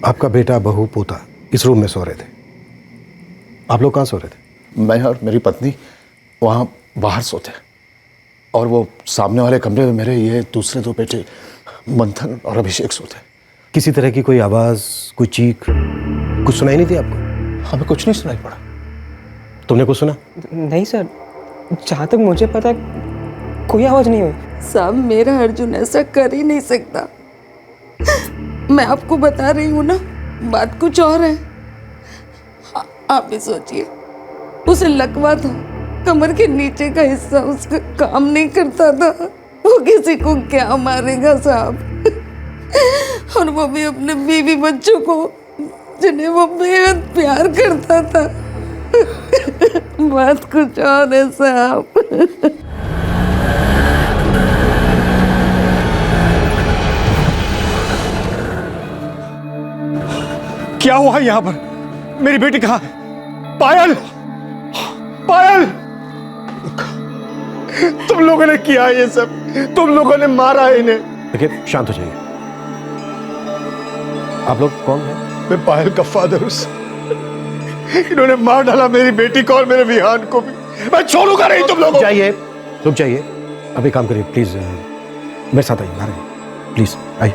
आपका बेटा, बहू, पोता इस रूम में सो रहे थे, आप लोग कहाँ सो रहे थे? मैं और मेरी पत्नी वहाँ बाहर सोते, और वो सामने वाले कमरे में मेरे ये दूसरे 2 बेटे मंथन और अभिषेक सोते। किसी तरह की कोई आवाज, कोई चीख कुछ सुनाई नहीं थी आपको? हमें कुछ नहीं सुनाई पड़ा। तुमने कुछ सुना? नहीं सर, जहाँ तक मुझे पता है कोई आवाज नहीं हुई। साहब मेरा अर्जुन ऐसा कर ही नहीं सकता। मैं आपको बता रही हूँ ना, बात कुछ और है। आप भी सोचिए, उसे लकवा था, कमर के नीचे का हिस्सा उसका काम नहीं करता था। वो किसी को क्या मारेगा साहब? और वो भी अपने बीवी बच्चों को, जिन्हें वो बेहद प्यार करता था। बात कुछ और है साहब। क्या हुआ यहाँ पर? मेरी बेटी कहाँ है? पायल, पायल, तुम लोगों ने किया ये सब, तुम लोगों ने मारा है इन्हें। देखिए शांत हो जाइए। आप लोग कौन हैं? मैं पायल का फादर हूँ। इन्होंने मार डाला मेरी बेटी को और मेरे विहान को भी। मैं छोड़ूंगा नहीं तुम लोगों को। जाइए, रुक जाइए। अब एक काम करिए प्लीज, मेरे साथ आइए, बाहर आइए प्लीज, आइए।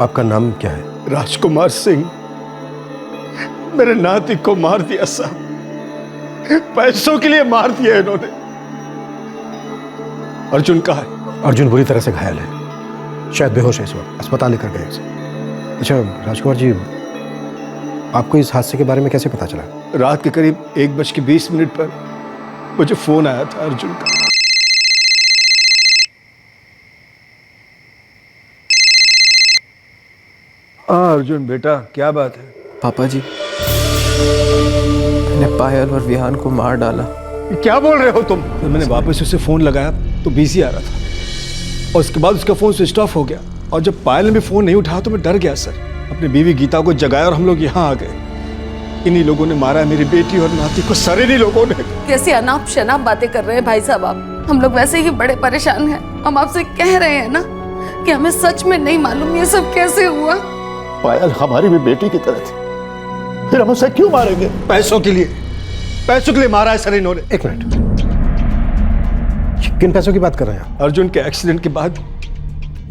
आपका नाम क्या है? राजकुमार सिंह। मेरे नाती को मार दिया साहब, पैसों के लिए मार दिया इन्होंने। अर्जुन कहाँ है? अर्जुन बुरी तरह से घायल है, शायद बेहोश है इस वक्त, अस्पताल लेकर गए उसे। अच्छा राजकुमार जी, आपको इस हादसे के बारे में कैसे पता चला? रात के करीब 1:20 पर मुझे फोन आया था अर्जुन का। हाँ अर्जुन बेटा, क्या बात है? पापा जी, मैंने पायल और विहान को मार डाला। क्या बोल रहे हो तुम? तो मैंने वापस उसे फोन लगाया तो बिजी आ रहा था और उसके बाद उसका फोन स्विच ऑफ हो गया और जब पायल ने भी फोन नहीं उठाया तो मैं डर गया सर। अपनी बीवी गीता को जगाया और हम लोग यहाँ आ गए। इन्हीं लोगों ने मारा है मेरी बेटी और नाती को, सर इन्हीं लोगों ने। कैसी अनाप शनाप बातें कर रहे हैं भाई साहब आप। हम लोग वैसे ही बड़े परेशान हैं। हम आपसे कह रहे हैं ना कि हमें सच में नहीं मालूम ये सब कैसे हुआ। पायल हमारी भी बेटी की तरह थी, फिर हम उसे क्यों मारेंगे? पैसों के लिए मारा है सर इन्होंने। एक मिनट, किन पैसों की बात कर रहे हैं? अर्जुन के एक्सीडेंट के बाद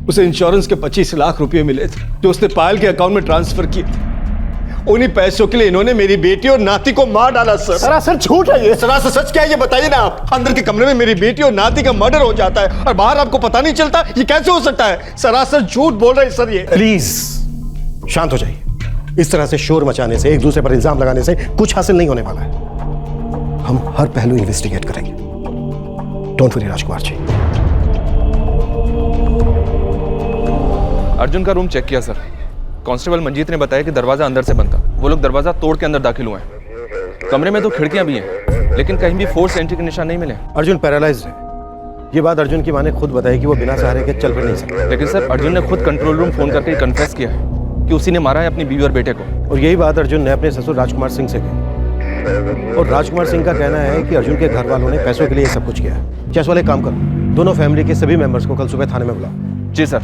उसे इंश्योरेंस के 25 लाख रुपए मिले थे जो उसने पायल के अकाउंट में ट्रांसफर किए थे। उन्हीं पैसों के लिए इन्होंने मेरी बेटी और नाती को मार डाला सर। सरासर झूठ है ये। सरासर सच क्या है ये बताइए ना आप। अंदर के कमरे में मेरी बेटी और नाती का मर्डर हो जाता है और बाहर आपको पता नहीं चलता, ये कैसे हो सकता है? सरासर झूठ बोल रहे हैं सर ये। प्लीज शांत हो जाइए। इस तरह से शोर मचाने से, एक दूसरे पर इल्जाम लगाने से कुछ हासिल नहीं होने वाला है। हम हर पहलू इन्वेस्टिगेट करेंगे। Don't worry Rajkumar ji. अर्जुन का रूम चेक किया सर। कांस्टेबल मंजीत ने बताया कि दरवाजा अंदर से बंद था। वो लोग दरवाजा तोड़ के अंदर दाखिल हुए हैं। कमरे में 2 खिड़कियां भी हैं, लेकिन कहीं भी फोर्स एंट्री के निशान नहीं मिले। अर्जुन पैरालाइज्ड है। ये बात अर्जुन की मां ने खुद बताई कि वो बिना सहारे के चल फिर नहीं सकता। लेकिन सर अर्जुन ने खुद कंट्रोल रूम फोन करके कन्फेस किया है कि उसी ने मारा है अपनी बीवी और बेटे को। और यही बात अर्जुन ने अपने ससुर राजकुमार सिंह से की। और राजकुमार सिंह का कहना है कि अर्जुन के घर वालों ने पैसों के लिए सब कुछ किया है। क्या वाले काम करो, दोनों फैमिली के सभी मेंबर्स को कल सुबह थाने में बुलाओ। जी सर।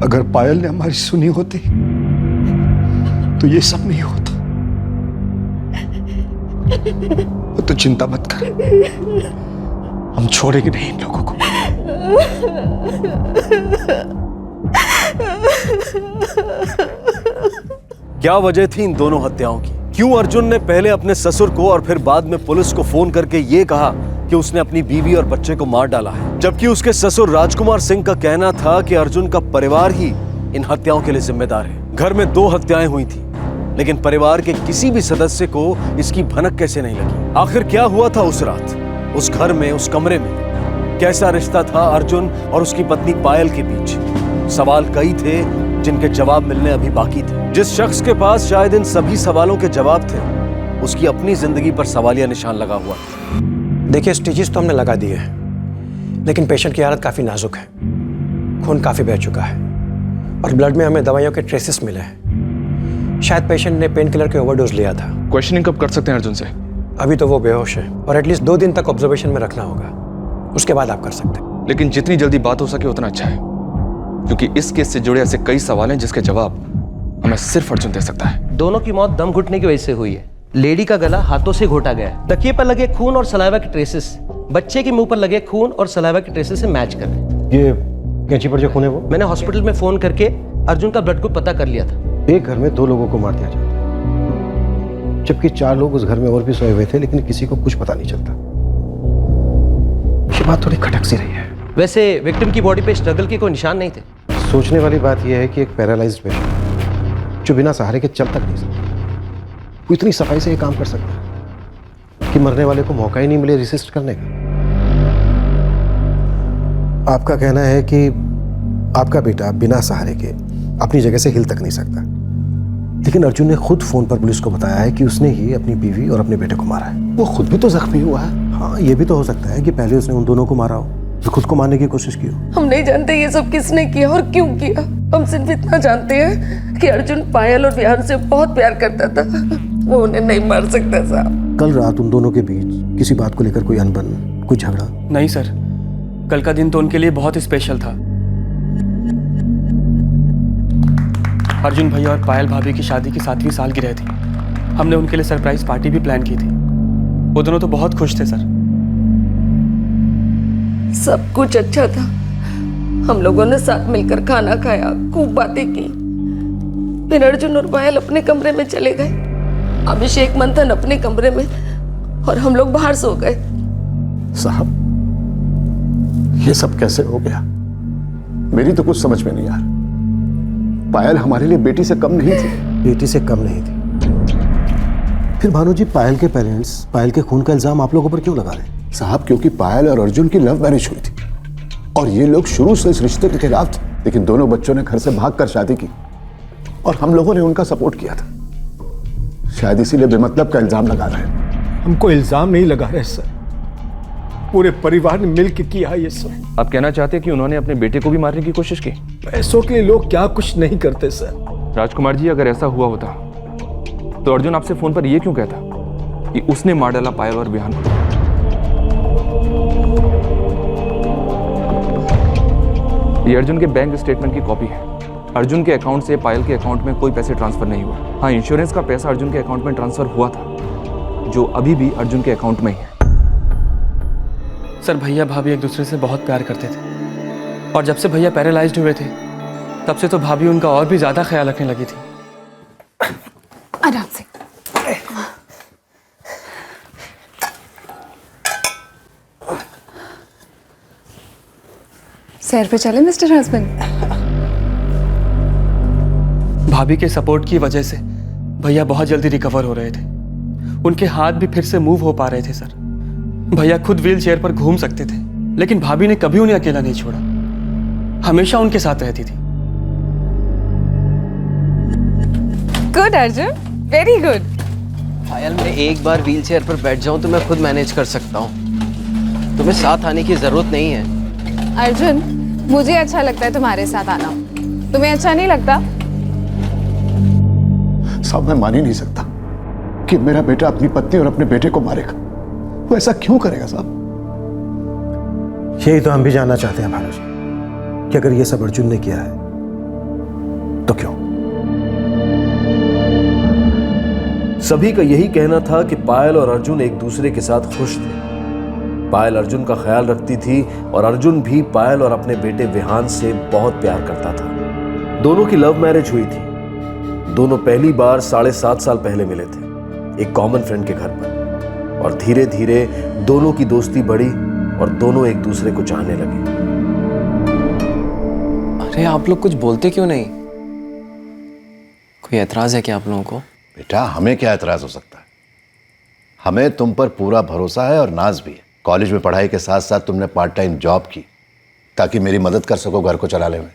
अगर पायल ने हमारी सुनी होती तो ये सब नहीं होता। तो चिंता मत कर, हम छोड़ेंगे नहीं इन लोगों को। क्या वजह थी इन दोनों हत्याओं की? क्यों अर्जुन ने पहले अपने ससुर को और फिर बाद में पुलिस को फोन करके ये कहा कि उसने अपनी बीवी और बच्चे को मार डाला है, जबकि उसके ससुर राजकुमार सिंह का कहना था कि अर्जुन का परिवार ही इन हत्याओं के लिए जिम्मेदार है। घर में 2 हत्याएं हुई थी, लेकिन परिवार के किसी भी सदस्य को इसकी भनक कैसे नहीं लगी? आखिर क्या हुआ था उस रात, उस घर में, उस कमरे में? कैसा रिश्ता था अर्जुन और उसकी पत्नी पायल के बीच? सवाल कई थे जिनके जवाब मिलने अभी बाकी थे। जिस शख्स के पास शायद इन सभी सवालों के जवाब थे, उसकी अपनी जिंदगी पर सवालिया निशान लगा हुआ था। देखिए, स्टिचेस तो हमने लगा दिए हैं, लेकिन पेशेंट की हालत काफ़ी नाजुक है। खून काफ़ी बह चुका है और ब्लड में हमें दवाइयों के ट्रेसेस मिले हैं। शायद पेशेंट ने पेन किलर के ओवरडोज लिया था। क्वेश्चनिंग कब कर सकते हैं अर्जुन से? अभी तो वो बेहोश है और एटलीस्ट 2 दिन तक ऑब्जर्वेशन में रखना होगा, उसके बाद आप कर सकते हैं। लेकिन जितनी जल्दी बात हो सके उतना अच्छा है, क्योंकि इस केस से जुड़े ऐसे कई सवाल हैं जिसके जवाब हमें सिर्फ अर्जुन दे सकता है। दोनों की मौत दम घुटने की वजह से हुई है। लेडी का गला हाथों से घोटा गया है। तकिए पर लगे खून और सलाइवा के ट्रेसेस बच्चे के मुंह पर लगे खून और सलाइवा के ट्रेसेस से मैच कर रहे हैं। ये कैंची पर जो खून है वो? मैंने हॉस्पिटल में फोन करके अर्जुन का ब्लड ग्रुप पता कर लिया था। एक घर में 2 लोगों को मार दिया जाता है, जबकि 4 लोग उस घर में और भी सोए हुए थे, लेकिन किसी को कुछ पता नहीं चलता। ये बात थोड़ी खटक सी रही है। वैसे विक्टिम की बॉडी पे स्ट्रगल के कोई निशान नहीं थे। सोचने वाली बात यह है कि एक पैरालाइज्ड पेशेंट जो बिना सहारे के चल तक नहीं सकता, वो इतनी सफाई से ये काम कर सकता है कि मरने वाले को मौका ही नहीं मिले रेसिस्ट करने का। आपका कहना है कि आपका बेटा बिना सहारे के अपनी जगह से हिल तक नहीं सकता, लेकिन अर्जुन ने खुद फोन पर पुलिस को बताया है कि उसने ही अपनी बीवी और अपने बेटे को मारा है। वो खुद भी तो जख्मी हुआ है। हाँ, ये भी तो हो सकता है कि पहले उसने उन दोनों को मारा हो, फिर खुद को मारने की कोशिश की हो। हम नहीं जानते ये सब किसने किया और क्यों किया। हम सिर्फ इतना जानते हैं कि अर्जुन पायल और विहान से बहुत प्यार करता था। वो उन्हें नहीं मार सकता साहब। कल रात उन दोनों के बीच किसी बात को लेकर कोई अनबन, कोई झगड़ा? नहीं सर, कल का दिन तो उनके लिए बहुत स्पेशल था। अर्जुन भैया और पायल भाभी की शादी की 7वीं सालगिरह थी। हमने उनके लिए सरप्राइज पार्टी भी प्लान की थी। वो दोनों तो बहुत खुश थे सर। सब कुछ अच्छा था। हम लोगों ने साथ मिलकर खाना खाया, खूब बातें की। फिर अर्जुन और पायल अपने कमरे में चले गए। अभिषेक मंथन अपने कमरे में और हम लोग बाहर सो गए। साहब, ये सब कैसे हो गया? मेरी तो कुछ समझ में नहीं आ रहा। पायल हमारे लिए बेटी से कम नहीं थी। बेटी से कम नहीं थी। फिर भानु जी, पायल के पेरेंट्स पायल के खून का इल्जाम आप लोगों पर क्यों लगा रहे हैं? साहब, क्योंकि पायल और अर्जुन की लव मैरिज हुई थी और ये लोग शुरू से इस रिश्ते के खिलाफ थे, लेकिन दोनों बच्चों ने घर से भागकर शादी की और हम लोगों ने उनका सपोर्ट किया था। शायद इसीलिए बेमतलब का इल्जाम लगा रहे हैं। हमको इल्जाम नहीं लगा रहे सर, पूरे परिवार ने मिलकर किया ये सब। आप कहना चाहते हैं कि उन्होंने अपने बेटे को भी मारने की कोशिश की? पैसों के लिए लोग क्या कुछ नहीं करते सर। राजकुमार जी, अगर ऐसा हुआ होता तो अर्जुन आपसे फोन पर यह क्यों कहता कि उसने मार डाला पायल और विहान को? ये अर्जुन के बैंक स्टेटमेंट की कॉपी है। अर्जुन के अकाउंट से पायल के अकाउंट में कोई पैसे ट्रांसफर नहीं हुआ। हाँ, इंश्योरेंस का पैसा अर्जुन के अकाउंट में ट्रांसफर हुआ था, जो अभी भी अर्जुन के अकाउंट में ही है। सर, भैया भाभी एक दूसरे से बहुत प्यार करते थे, और जब से भैया पैरालाइज्ड हुए थे तब से तो भाभी उनका और भी ज्यादा ख्याल रखने लगी थी। आराम से। सैर पे चले मिस्टर हस्बैंड। भाभी के सपोर्ट की वजह से भैया बहुत जल्दी रिकवर हो रहे थे। उनके हाथ भी फिर से मूव हो पा रहे थे सर। भैया खुद व्हील चेयर पर घूम सकते थे, लेकिन भाभी ने कभी उन्हें अकेला नहीं छोड़ा, हमेशा उनके साथ रहती थी। Good Arjun, very good. Payal, मैं एक बार व्हील चेयर पर बैठ जाऊं तो मैं खुद मैनेज कर सकता हूं। तुम्हें साथ आने की जरूरत नहीं है। अर्जुन, मुझे अच्छा लगता है तुम्हारे साथ आना, तुम्हें अच्छा नहीं लगता? साहब, मैं मान ही नहीं सकता कि मेरा बेटा अपनी पत्नी और अपने बेटे को मारेगा। वो ऐसा क्यों करेगा साहब? यही तो हम भी जानना चाहते हैं भानु जी, कि अगर ये सब अर्जुन ने किया है तो क्यों? सभी का यही कहना था कि पायल और अर्जुन एक दूसरे के साथ खुश थे। पायल अर्जुन का ख्याल रखती थी और अर्जुन भी पायल और अपने बेटे विहान से बहुत प्यार करता था। दोनों की लव मैरिज हुई थी। दोनों पहली बार 7.5 साल पहले मिले थे, एक कॉमन फ्रेंड के घर पर, और धीरे धीरे दोनों की दोस्ती बढ़ी और दोनों एक दूसरे को चाहने लगे। अरे, आप लोग कुछ बोलते क्यों नहीं? कोई एतराज है क्या आप लोगों को? बेटा, हमें क्या एतराज हो सकता है? हमें तुम पर पूरा भरोसा है और नाज भी है। कॉलेज में पढ़ाई के साथ साथ तुमने पार्ट टाइम जॉब की ताकि मेरी मदद कर सको घर को चलाने में।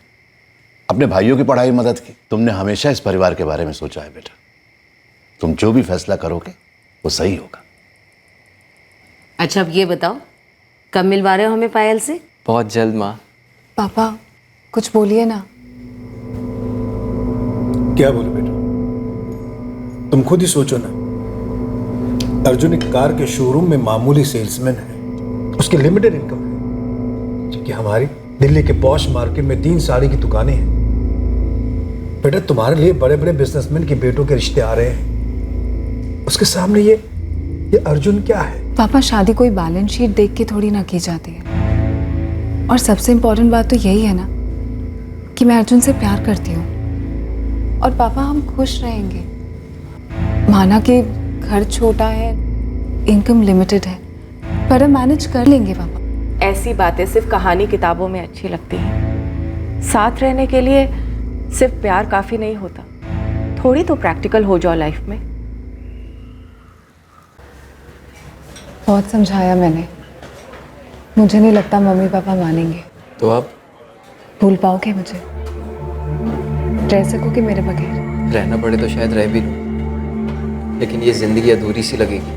अपने भाइयों की पढ़ाई में मदद की। तुमने हमेशा इस परिवार के बारे में सोचा है बेटा। तुम जो भी फैसला करोगे वो सही होगा। अच्छा, अब ये बताओ, कब मिलवा रहे हो हमें पायल से? बहुत जल्द माँ। पापा, कुछ बोलिए ना। क्या बोले बेटा? तुम खुद ही सोचो ना। अर्जुन एक कार के शोरूम में मामूली सेल्समैन है, उसकी लिमिटेड इनकम है, जबकि हमारी दिल्ली के पॉश मार्केट में 3 साड़ी की दुकानें हैं। बेटा, तुम्हारे लिए बड़े बड़े बिजनेसमैन के बेटों के रिश्ते आ रहे हैं, उसके सामने ये अर्जुन क्या है? पापा, शादी कोई बैलेंस शीट देख के थोड़ी ना की जाती है। और सबसे इम्पोर्टेंट बात तो यही है ना कि मैं अर्जुन से प्यार करती हूँ। और पापा, हम खुश रहेंगे। माना कि घर छोटा है, इनकम लिमिटेड है, पर हम मैनेज कर लेंगे पापा। ऐसी बातें सिर्फ कहानी किताबों में अच्छी लगती हैं। साथ रहने के लिए सिर्फ प्यार काफी नहीं होता, थोड़ी तो प्रैक्टिकल हो जाओ लाइफ में। बहुत समझाया मैंने, मुझे नहीं लगता मम्मी पापा मानेंगे। तो आप भूल पाओगे मुझे? रह सकोगे मेरे बगैर? रहना पड़े तो शायद रह भी लूं, लेकिन ये जिंदगी अधूरी सी लगेगी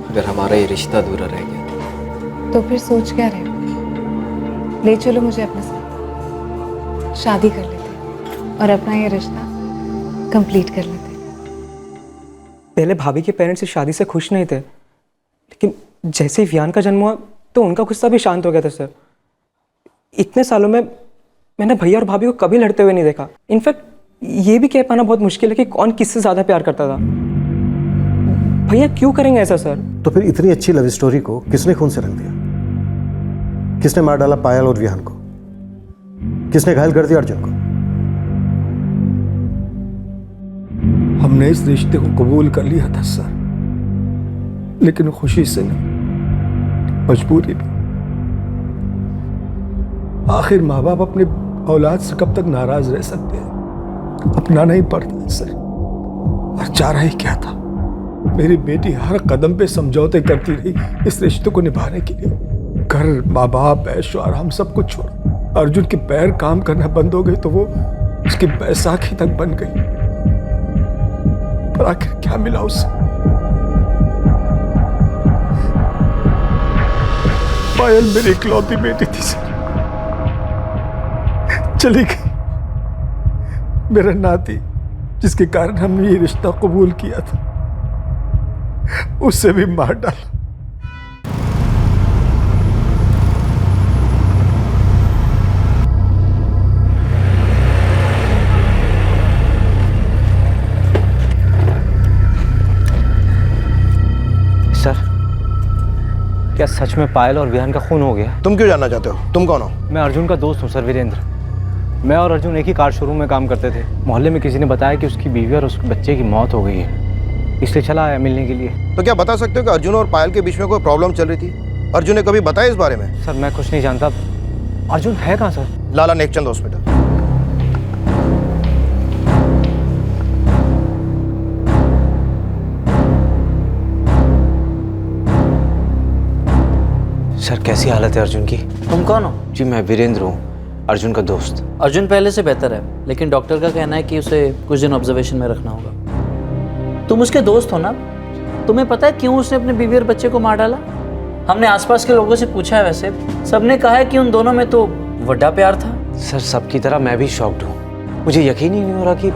अगर हमारा ये रिश्ता अधूरा रह गया। तो फिर सोच क्या रहे हो? ले चलो मुझे अपने साथ, शादी कर लेते हैं और अपना ये रिश्ता कंप्लीट कर लेते हैं। पहले भाभी के पेरेंट्स इस शादी से खुश नहीं थे, लेकिन जैसे ही विहान का जन्म हुआ तो उनका गुस्सा भी शांत हो गया था सर। इतने सालों में मैंने भैया और भाभी को कभी लड़ते हुए नहीं देखा। इनफैक्ट ये भी कह पाना बहुत मुश्किल है कि कौन किससे ज़्यादा प्यार करता था। भैया क्यों करेंगे ऐसा सर? तो फिर इतनी अच्छी लव स्टोरी को किसने खून से रंग दिया? किसने मार डाला पायल और विहान को? किसने घायल कर दिया अर्जुन को? हमने इस रिश्ते को कबूल कर लिया था सर, लेकिन खुशी से नहीं, मजबूरी में। आखिर माँ बाप अपने औलाद से कब तक नाराज रह सकते हैं? अपनाना ही पड़ता है सर। और चाह ही क्या था? मेरी बेटी हर कदम पे समझौते करती रही इस रिश्ते को निभाने के लिए। घर, माँ बाप, ऐशो आराम सब कुछ छोड़ा। अर्जुन के पैर काम करना बंद हो गए तो वो उसकी बैसाखी तक बन गई। पर आखिर क्या मिला उसे? पायल मेरी इकलौती बेटी थी सर, चली गई। मेरा नाती जिसके कारण हमने ये रिश्ता कबूल किया था, उससे भी मार डाला। सर, क्या सच में पायल और विहान का खून हो गया? तुम क्यों जानना चाहते हो? तुम कौन हो? मैं अर्जुन का दोस्त हूँ सर, वीरेंद्र। मैं और अर्जुन एक ही कार शोरूम में काम करते थे। मोहल्ले में किसी ने बताया कि उसकी बीवी और उसके बच्चे की मौत हो गई है, इसलिए चला आया मिलने के लिए। तो क्या बता सकते हो कि अर्जुन और पायल के बीच में कोई प्रॉब्लम चल रही थी? अर्जुन ने कभी बताया इस बारे में? सर मैं कुछ नहीं जानता। अर्जुन है कहाँ सर? लाला नेकचंद हॉस्पिटल। सर कैसी हालत है अर्जुन की? तुम कौन हो? जी मैं वीरेंद्र हूँ, अर्जुन का दोस्त। अर्जुन पहले से बेहतर है, लेकिन डॉक्टर का कहना है कि उसे कुछ दिन ऑब्जर्वेशन में रखना होगा। तुम उसके दोस्त हो ना? तुम्हें पता है क्यों उसने अपने बीवी और बच्चे को मार डाला? हमने आसपास के लोगों से पूछा है, वैसे सबने कहा है कि उन दोनों में तो बड़ा प्यार था। सर सबकी तरह मैं भी शॉक्ड हूँ, मुझे यकीन ही नहीं हो रहा कि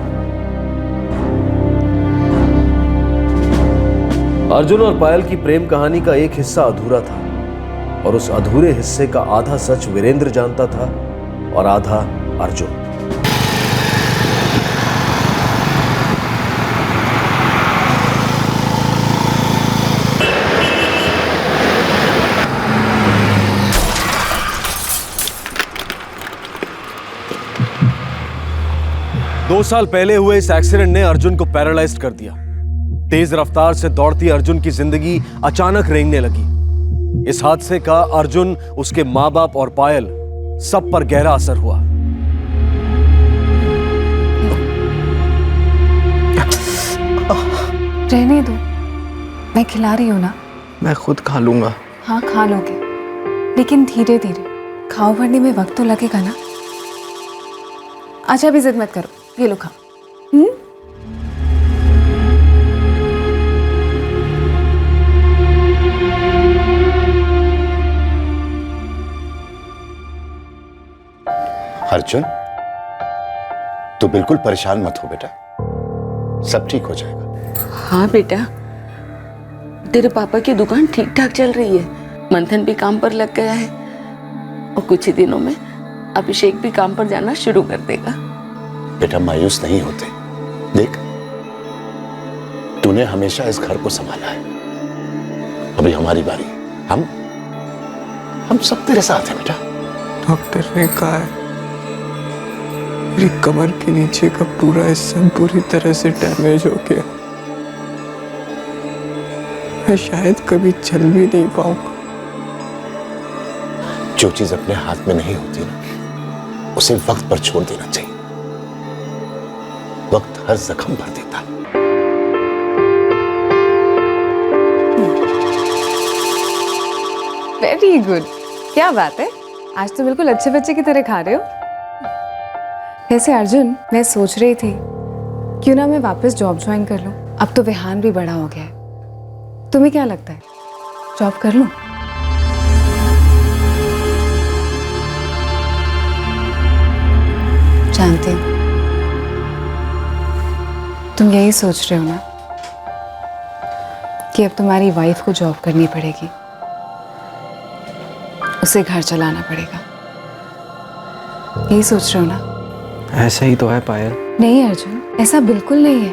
अर्जुन और पायल की प्रेम कहानी का एक हिस्सा अधूरा था, और उस अधूरे हिस्से का आधा सच वीरेंद्र जानता था और आधा अर्जुन। दो साल पहले हुए इस एक्सीडेंट ने अर्जुन को पैरालाइज्ड कर दिया। तेज रफ्तार से दौड़ती अर्जुन की जिंदगी अचानक रेंगने लगी। इस हादसे का अर्जुन, उसके मां बाप और पायल सब पर गहरा असर हुआ। रहने दो, मैं खिला रही हूँ ना। मैं खुद खा लूंगा। हाँ खा लोगे, लेकिन धीरे धीरे खाओ, भरने में वक्त तो लगेगा ना। अच्छा भी जिद मत करो, ये लो खाओ। अर्जुन, तू बिल्कुल परेशान मत हो बेटा, सब ठीक हो जाएगा। हाँ बेटा, तेरे पापा की दुकान ठीक ठाक चल रही है, मंथन भी काम पर लग गया है और कुछ ही दिनों में अभिषेक भी काम पर जाना शुरू कर देगा। बेटा मायूस नहीं होते, देख तूने हमेशा इस घर को संभाला है, अभी हमारी बारी है। हम सब तेरे साथ हैं बेटा। डॉक्टर ने कहा है मेरी कमर के नीचे का पूरा हिस्सा पूरी तरह से डैमेज हो गया, मैं शायद कभी चल भी नहीं पाऊंगा। जो चीज अपने हाथ में नहीं होती ना, उसे वक्त पर छोड़ देना चाहिए। वक्त हर जख्म भर देता है। वेरी गुड, क्या बात है, आज तो बिल्कुल अच्छे बच्चे की तरह खा रहे हो। वैसे अर्जुन, मैं सोच रही थी क्यों ना मैं वापस जॉब ज्वाइन कर लूं। अब तो विहान भी बड़ा हो गया है, तुम्हें क्या लगता है जॉब कर लूं? जानती हूँ तुम यही सोच रहे हो ना कि अब तुम्हारी वाइफ को जॉब करनी पड़ेगी, उसे घर चलाना पड़ेगा, यही सोच रहे हो ना? ऐसा ही तो है पायल। नहीं अर्जुन, ऐसा बिल्कुल नहीं है।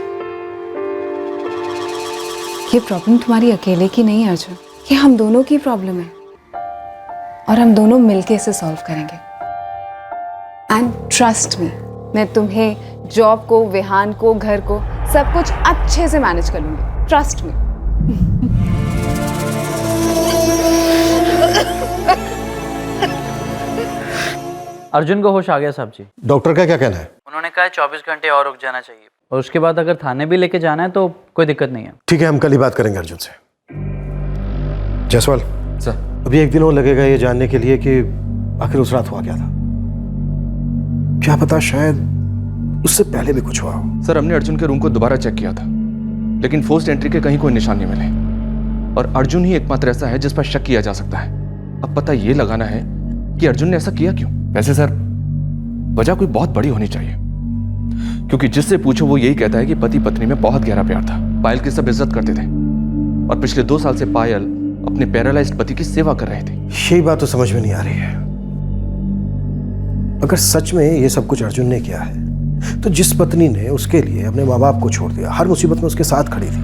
ये प्रॉब्लम तुम्हारी अकेले की नहीं है अर्जुन, ये हम दोनों की प्रॉब्लम है और हम दोनों मिलके इसे सॉल्व करेंगे। एंड ट्रस्ट मी, मैं तुम्हें, जॉब को, विहान को, घर को, सब कुछ अच्छे से मैनेज कर लूंगी, ट्रस्ट मी। अर्जुन को होश आ गया साहब जी। डॉक्टर का क्या कहना है? उन्होंने कहा 24 घंटे और रुक जाना चाहिए, और उसके बाद अगर थाने भी लेके जाना है तो कोई दिक्कत नहीं है। ठीक है, हम कल ही बात करेंगे अर्जुन से। जायसवाल सर, अभी एक दिन और लगेगा ये जानने के लिए कि आखिर उस रात हुआ क्या था। क्या पता शायद उससे पहले भी कुछ हुआ हो। सर हमने अर्जुन के रूम को दोबारा चेक किया था, लेकिन फोर्स्ड एंट्री के कहीं कोई निशान नहीं मिले और अर्जुन ही एकमात्र ऐसा है जिस पर शक किया जा सकता है। अब पता ये लगाना है कि अर्जुन ने ऐसा किया क्यों। वैसे सर वजह कोई बहुत बड़ी होनी चाहिए, क्योंकि जिससे पूछो वो यही कहता है कि पति पत्नी में बहुत गहरा प्यार था। पायल की सब इज्जत करते थे और पिछले 2 साल से पायल अपने पैरालाइज्ड पति की सेवा कर रहे थे। यही बात तो समझ में नहीं आ रही है। अगर सच में ये सब कुछ अर्जुन ने किया है तो जिस पत्नी ने उसके लिए अपने माँ बाप को छोड़ दिया, हर मुसीबत में उसके साथ खड़ी थी,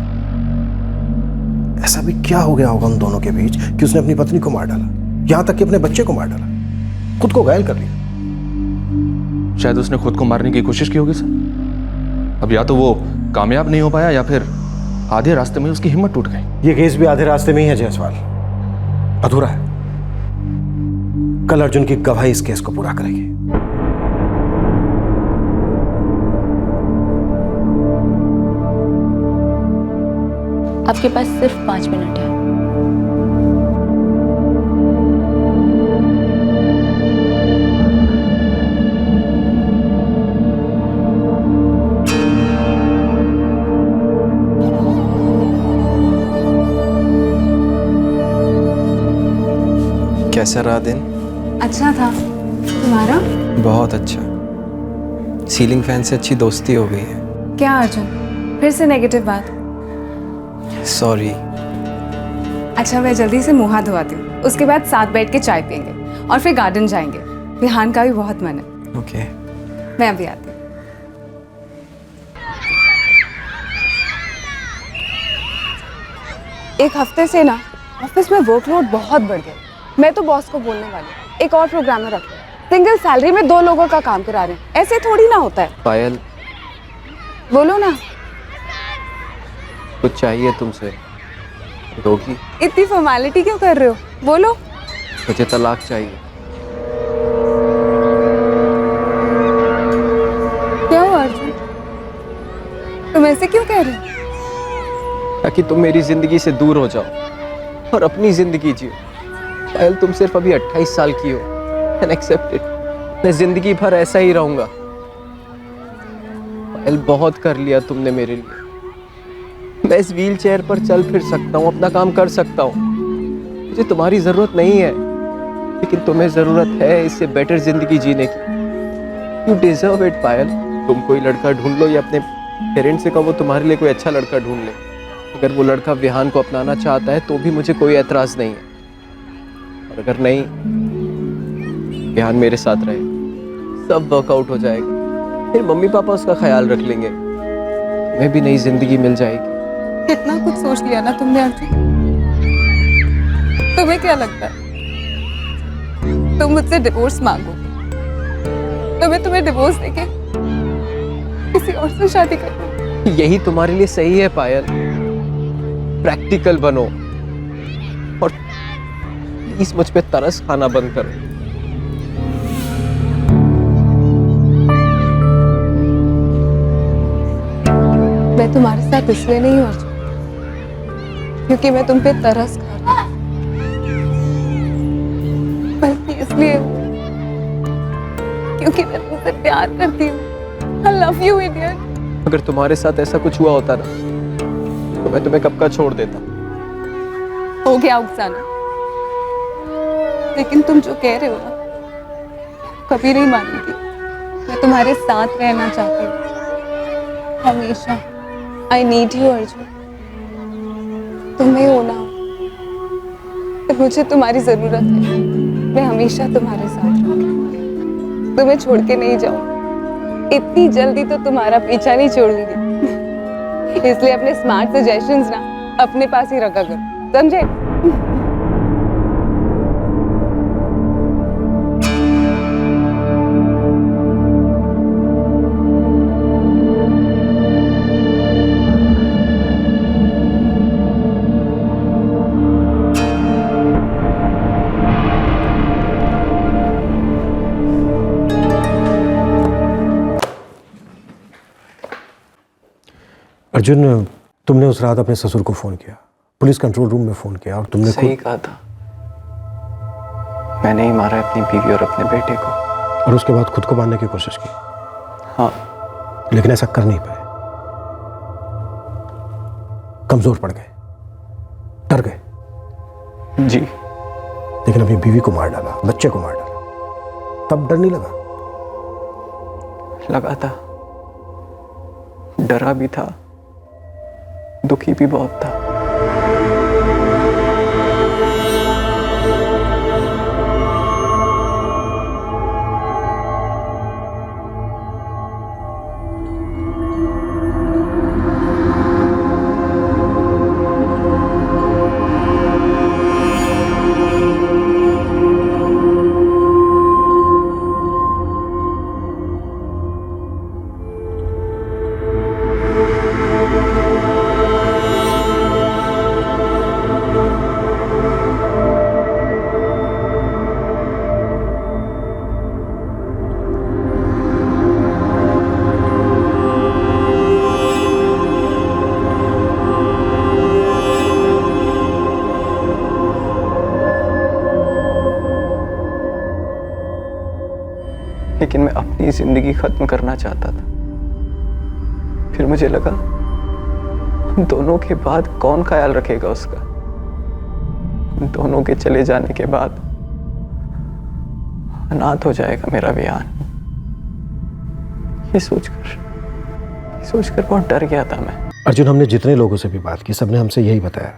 ऐसा भी क्या हो गया होगा उन दोनों के बीच कि उसने अपनी पत्नी को मार डाला, यहां तक कि अपने बच्चे को मार डाला, खुद को घायल कर लिया। शायद उसने खुद को मारने की कोशिश की होगी सर। अब या तो वो कामयाब नहीं हो पाया या फिर आधे रास्ते में उसकी हिम्मत टूट गई। ये केस भी आधे रास्ते में ही है जायसवाल, अधूरा है। कल अर्जुन की गवाही इस केस को पूरा करेगी। आपके पास सिर्फ 5 मिनट है। कैसा रहा दिन? अच्छा था। तुम्हारा? बहुत अच्छा। सीलिंग फैन से अच्छी दोस्ती हो गई है। क्या अर्जुन, फिर से नेगेटिव बात? सॉरी। अच्छा, मैं जल्दी से मुंह हाथ धोआती हूँ, उसके बाद साथ बैठ के चाय पियेंगे और फिर गार्डन जाएंगे। विहान का भी बहुत मन है। ओके। मैं अभी आती हूँ। एक हफ्ते से ना ऑफिस में वर्कलोड बहुत बढ़ गया। मैं तो बॉस को बोलने वाली हूँ, एक और प्रोग्रामर रख लो। सिंगल सैलरी में 2 लोगों का काम करा रहे हैं, ऐसे थोड़ी ना होता है। पायल, बोलो ना। कुछ चाहिए तुमसे, दोगी? इतनी फॉर्मेलिटी क्यों कर रहे हो, बोलो। मुझे तलाक चाहिए। क्या हुआ अर्जुन, तुम ऐसे क्यों कह रहे हो? ताकि तुम मेरी जिंदगी से दूर हो जाओ और अपनी जिंदगी जियो। पायल, तुम सिर्फ अभी 28 साल की हो। एंड एक्सेप्ट इट, मैं जिंदगी भर ऐसा ही रहूंगा। पायल, बहुत कर लिया तुमने मेरे लिए। मैं इस व्हील चेयर पर चल फिर सकता हूँ, अपना काम कर सकता हूँ, मुझे तुम्हारी जरूरत नहीं है, लेकिन तुम्हें जरूरत है इससे बेटर जिंदगी जीने की। यू डिजर्व इट पायल। तुम कोई लड़का ढूंढ लो या अपने पेरेंट्स से कहो तुम्हारे लिए कोई अच्छा लड़का ढूंढ ले। अगर वो लड़का विहान को अपनाना चाहता है तो भी मुझे कोई एतराज नहीं है, और अगर नहीं, विहान मेरे साथ रहे, सब वर्कआउट हो जाएगा। फिर मम्मी पापा उसका ख्याल रख लेंगे, मैं भी नई जिंदगी मिल जाएगी। कितना कुछ सोच लिया ना तुमने अर्जुन। तुम्हें क्या लगता है तुम मुझसे डिवोर्स मांगो तो मैं तुम्हें डिवोर्स देके किसी और से शादी करूं? यही तुम्हारे लिए सही है पायल। प्रैक्टिकल बनो और प्लीज मुझ पे तरस खाना बंद करो। मैं तुम्हारे साथ इसलिए नहीं हूं अर्जुन क्योंकि मैं तुम पे तरस खा रही हूं, बल्कि इसलिए क्योंकि मैं तुमसे प्यार करती हूँ। I love you, idiot। अगर तुम्हारे साथ ऐसा कुछ हुआ होता ना तो मैं तुम्हें कब का छोड़ देता। हो गया उकसाना, लेकिन तुम जो कह रहे हो ना कभी नहीं मानूंगी। मैं तुम्हारे साथ रहना चाहती हूँ हमेशा। I need you Arjun. तुम्हें होना तो मुझे तुम्हारी जरूरत है। मैं हमेशा तुम्हारे साथ रहूंगी, तुम्हें छोड़ के नहीं जाऊंगी। इतनी जल्दी तो तुम्हारा पीछा नहीं छोड़ूंगी, इसलिए अपने स्मार्ट सजेशंस ना अपने पास ही रखा करो, समझे? अर्जुन, तुमने उस रात अपने ससुर को फोन किया, पुलिस कंट्रोल रूम में फोन किया और तुमने सही कहा था। मैंने ही मारा अपनी बीवी और अपने बेटे को। और उसके बाद खुद को मारने की कोशिश की। हाँ, लेकिन ऐसा कर नहीं पाए। कमजोर पड़ गए, डर गए। जी। लेकिन अपनी बीवी को मार डाला, बच्चे को मार डाला, तब डर नहीं लगा? लगा था, डरा भी था, दुखी भी बहुत था। लेकिन मैं अपनी जिंदगी खत्म करना चाहता था। फिर मुझे लगा हम दोनों के बाद कौन ख्याल रखेगा उसका। हम दोनों के चले जाने के बाद अनाथ हो जाएगा मेरा विहान। ये सोचकर बहुत डर गया था मैं। अर्जुन, हमने जितने लोगों से भी बात की, सबने हमसे यही बताया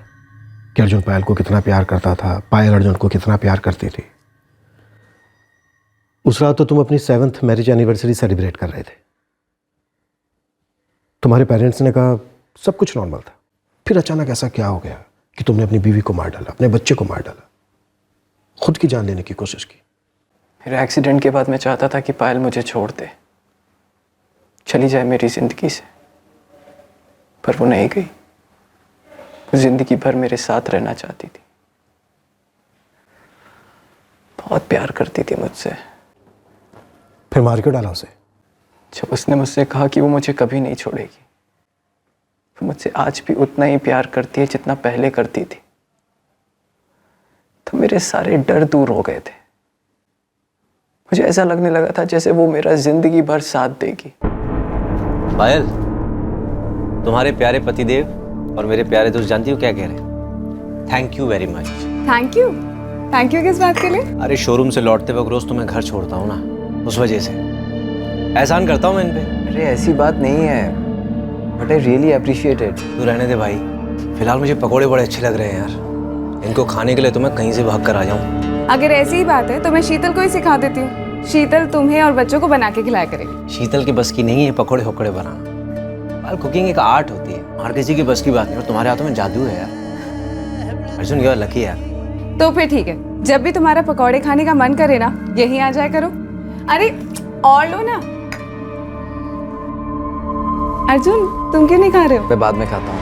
कि अर्जुन पायल को कितना प्यार करता था, पायल अर्जुन को कितना प्यार करती थी। उस रात तो तुम अपनी 7th मैरिज एनिवर्सरी सेलिब्रेट कर रहे थे। तुम्हारे पेरेंट्स ने कहा सब कुछ नॉर्मल था। फिर अचानक ऐसा क्या हो गया कि तुमने अपनी बीवी को मार डाला, अपने बच्चे को मार डाला, खुद की जान लेने की कोशिश की? मेरे एक्सीडेंट के बाद मैं चाहता था कि पायल मुझे छोड़ दे, चली जाए मेरी जिंदगी से, पर वो नहीं गई। वो जिंदगी भर मेरे साथ रहना चाहती थी, बहुत प्यार करती थी मुझसे। फिर मार क्यों डाला उसे? जब उसने मुझसे कहा कि वो मुझे कभी नहीं छोड़ेगी, वो मुझसे आज भी उतना ही प्यार करती है जितना पहले करती थी, तो मेरे सारे डर दूर हो गए थे। मुझे ऐसा लगने लगा था जैसे वो मेरा जिंदगी भर साथ देगी। पायल, तुम्हारे प्यारे पतिदेव और मेरे प्यारे दोस्त जानती हो क्या कह रहे हैं? Thank you very much. Thank you? Thank you किस बात के लिए? अरे शोरूम से लौटते वक्त रोज तुम्हें घर छोड़ता हूँ ना, उस वजह से एहसान करता हूँ मैं इन पे। अरे ऐसी बात नहीं है, but I really appreciate it. तू रहने दे भाई, फिलहाल मुझे पकोड़े बड़े अच्छे लग रहे हैं यार। इनको खाने के लिए तो मैं कहीं से भाग कर आ जाऊँ। अगर ऐसी ही बात है तो मैं शीतल को ही सिखा देती हूँ। शीतल तुम्हें और बच्चों को बना के खिलाया करेगी। शीतल की बस की नहीं है पकोड़े होकड़े बनाना। यार कुकिंग एक आर्ट होती है, हर किसी की बस की बात नहीं, और तुम्हारे हाथों में जादू है यार। अर्जुन यू आर लकी यार। तो फिर ठीक है, जब भी तुम्हारा पकौड़े खाने का मन करे ना, यहीं आ जाया करो। अरे और लो ना। अर्जुन तुम क्यों नहीं खा रहे हो? मैं बाद में खाता हूँ।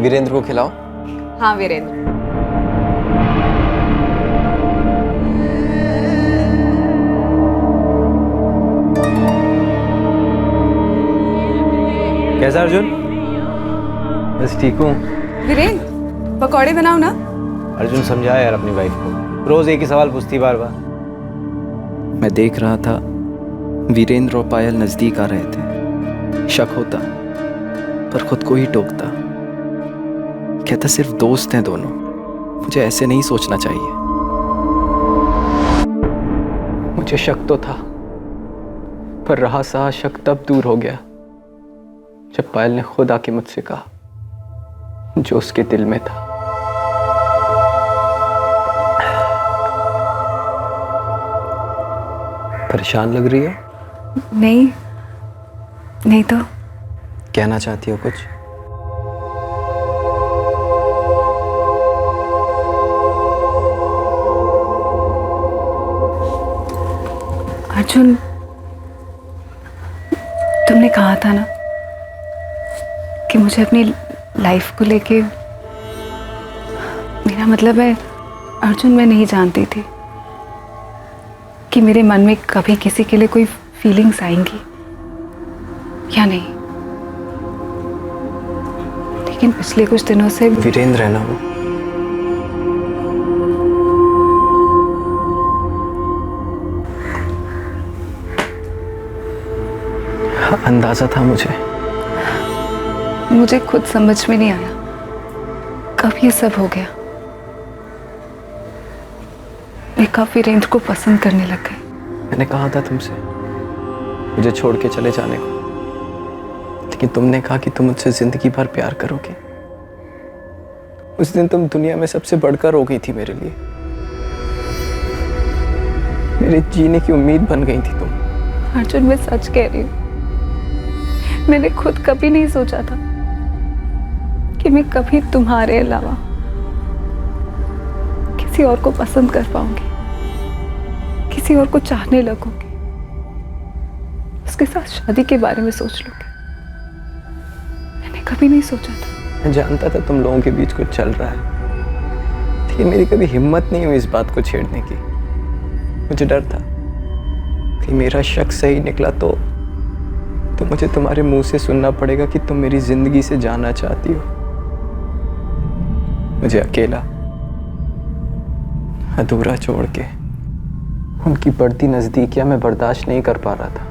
वीरेंद्र को खिलाओ। हाँ वीरेंद्र। कैसा अर्जुन? बस ठीक हूँ। वीरेंद्र पकौड़े बनाओ ना। अर्जुन समझाया यार अपनी वाइफ को, रोज एक ही सवाल पूछती बार बार। मैं देख रहा था वीरेंद्र और पायल नजदीक आ रहे थे। शक होता पर खुद को ही टोकता, कहता सिर्फ दोस्त हैं दोनों, मुझे ऐसे नहीं सोचना चाहिए। मुझे शक तो था, पर रहा सहा शक तब दूर हो गया जब पायल ने खुद आके मुझसे कहा जो उसके दिल में था। परेशान लग रही है? नहीं तो। कहना चाहती हो कुछ? अर्जुन तुमने कहा था ना कि मुझे अपनी लाइफ को लेके, मेरा मतलब है अर्जुन, मैं नहीं जानती थी कि मेरे मन में कभी किसी के लिए कोई फीलिंग्स आएंगी या नहीं। लेकिन पिछले कुछ दिनों से वीरेंद्र है ना वो, अंदाजा था मुझे खुद समझ में नहीं आया ये सब हो गया। एक आप वीरेंद्र को पसंद करने लग गए। मैंने कहा था तुमसे मुझे छोड़ के चले जाने को, लेकिन तुमने कहा कि तुम मुझसे जिंदगी भर प्यार करोगे। उस दिन तुम दुनिया में सबसे बढ़कर हो गई थी मेरे लिए, मेरे जीने की उम्मीद बन गई थी तुम। अर्जुन, मैं सच कह रही हूँ, मैंने खुद कभी नहीं सोचा था कि मैं कभी तुम्हारे अलावा किसी और को पसंद कर पाऊंगी, किसी और को चाहने लगूंगी, उसके साथ शादी के बारे में सोच लूंगी। मैंने कभी नहीं सोचा था। मैं जानता था तुम लोगों के बीच कुछ चल रहा है, लेकिन मेरी कभी हिम्मत नहीं हुई इस बात को छेड़ने की। मुझे डर था कि मेरा शक सही निकला तो मुझे तुम्हारे मुंह से सुनना पड़ेगा कि तुम मेरी जिंदगी से जाना चाहती हो। मुझे अकेला अधूरा छोड़ के उनकी बढ़ती नजदीकियां मैं बर्दाश्त नहीं कर पा रहा था।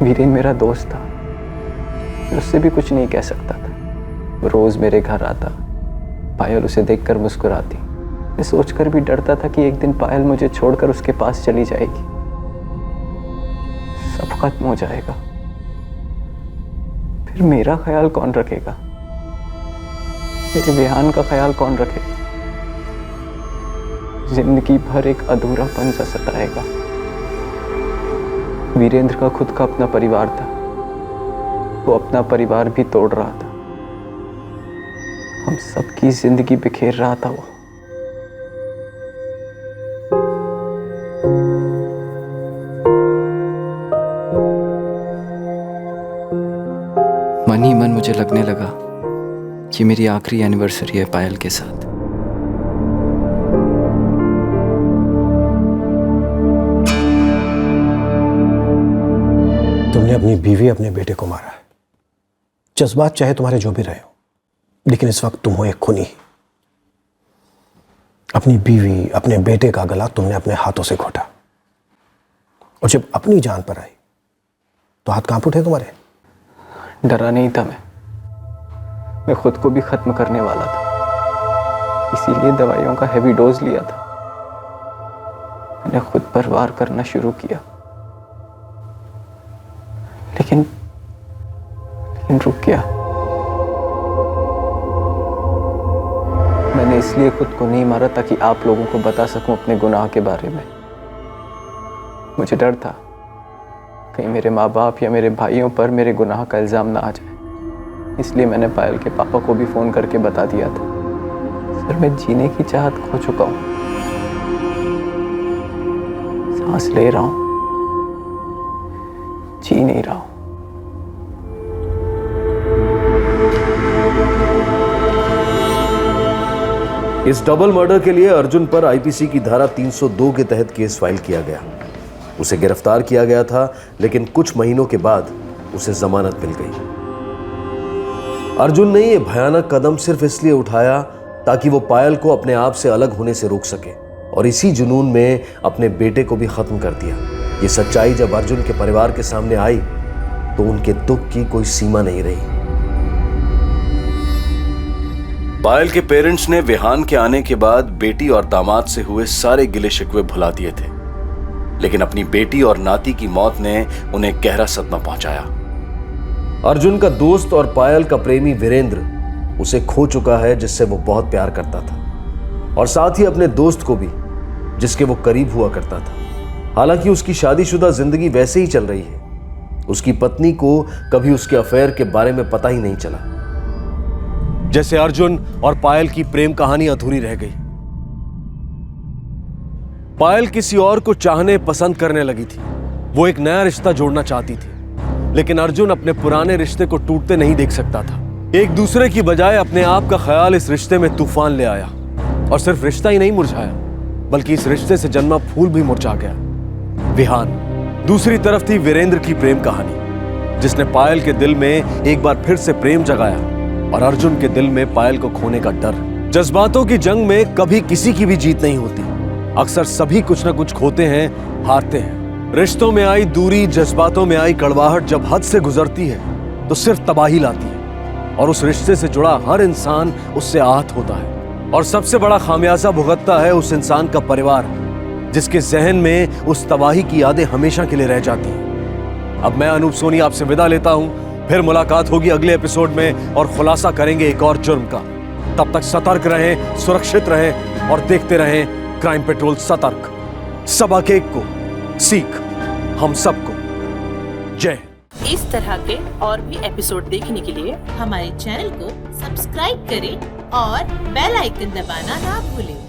वीरेन मेरा दोस्त था, मैं उससे भी कुछ नहीं कह सकता था। वो रोज मेरे घर आता, पायल उसे देखकर मुस्कुराती। मैं सोचकर भी डरता था कि एक दिन पायल मुझे छोड़कर उसके पास चली जाएगी, सब खत्म हो जाएगा। फिर मेरा ख्याल कौन रखेगा? मेरे विहान का ख्याल कौन रखेगा? जिंदगी भर एक अधूरापन सा सताएगा। वीरेंद्र का खुद का अपना परिवार था, वो अपना परिवार भी तोड़ रहा था। हम सबकी जिंदगी बिखेर रहा था वो। मन ही मन मुझे लगने लगा कि मेरी आखिरी एनिवर्सरी है पायल के साथ। तुमने अपनी बीवी, अपने बेटे को मारा है। जज्बात चाहे तुम्हारे जो भी रहे हो, लेकिन इस वक्त तुम हो एक खूनी। अपनी बीवी, अपने बेटे का गला तुमने अपने हाथों से घोटा, और जब अपनी जान पर आई तो हाथ कांप उठे तुम्हारे। डरा नहीं था मैं खुद को भी खत्म करने वाला था, इसीलिए दवाइयों का हैवी डोज लिया था। मैंने खुद पर वार करना शुरू किया, लेकिन रुक गया। मैंने इसलिए खुद को नहीं मारा ताकि आप लोगों को बता सकूं अपने गुनाह के बारे में। मुझे डर था कहीं मेरे माँ बाप या मेरे भाइयों पर मेरे गुनाह का इल्जाम ना आ जाए, इसलिए मैंने पायल के पापा को भी फोन करके बता दिया था। सर, मैं जीने की चाहत खो चुका हूं, सांस ले रहा हूं, जी नहीं रहा हूं। इस डबल मर्डर के लिए अर्जुन पर आईपीसी की धारा 302 के तहत केस फाइल किया गया। उसे गिरफ्तार किया गया था, लेकिन कुछ महीनों के बाद उसे जमानत मिल गई। अर्जुन ने यह भयानक कदम सिर्फ इसलिए उठाया ताकि वो पायल को अपने आप से अलग होने से रोक सके, और इसी जुनून में अपने बेटे को भी खत्म कर दिया। ये सच्चाई जब अर्जुन के परिवार के सामने आई तो उनके दुख की कोई सीमा नहीं रही। पायल के पेरेंट्स ने विहान के आने के बाद बेटी और दामाद से हुए सारे गिले शिकवे भुला दिए थे, लेकिन अपनी बेटी और नाती की मौत ने उन्हें गहरा सदमा पहुंचाया। अर्जुन का दोस्त और पायल का प्रेमी वीरेंद्र उसे खो चुका है, जिससे वो बहुत प्यार करता था, और साथ ही अपने दोस्त को भी, जिसके वो करीब हुआ करता था। हालांकि उसकी शादीशुदा जिंदगी वैसे ही चल रही है। उसकी पत्नी को कभी उसके अफेयर के बारे में पता ही नहीं चला। जैसे अर्जुन और पायल की प्रेम कहानी अधूरी रह गई। पायल किसी और को चाहने पसंद करने लगी थी। वो एक नया रिश्ता जोड़ना चाहती थी, लेकिन अर्जुन अपने पुराने रिश्ते को टूटते नहीं देख सकता था। एक दूसरे की बजाय अपने आप का ख्याल इस रिश्ते में तूफान ले आया, और सिर्फ रिश्ता ही नहीं मुरझाया, बल्कि इस रिश्ते से जन्मा फूल भी मुरझा गया। विहान। दूसरी तरफ थी वीरेंद्र की प्रेम कहानी, जिसने पायल के दिल में एक बार फिर से प्रेम जगाया, और अर्जुन के दिल में पायल को खोने का डर। जज्बातों की जंग में कभी किसी की भी जीत नहीं होती। अक्सर सभी कुछ ना कुछ खोते हैं, हारते हैं। रिश्तों में आई दूरी, जज्बातों में आई कड़वाहट जब हद से गुजरती है तो सिर्फ तबाही लाती है। और उस रिश्ते से जुड़ा हर इंसान उससे आहत होता है, और सबसे बड़ा खामियाजा भुगतता है उस इंसान का परिवार, जिसके जहन में उस तबाही की यादें हमेशा के लिए रह जाती हैं। अब मैं अनूप सोनी आपसे विदा लेता हूं, फिर मुलाकात होगी अगले एपिसोड में और खुलासा करेंगे एक और जुर्म का। तब तक सतर्क रहें, सुरक्षित रहें और देखते रहें क्राइम पेट्रोल सतर्क। सबक एक को सीख हम सबको। जय। इस तरह के और भी एपिसोड देखने के लिए हमारे चैनल को सब्सक्राइब करें और बेल आइकन दबाना ना भूलें।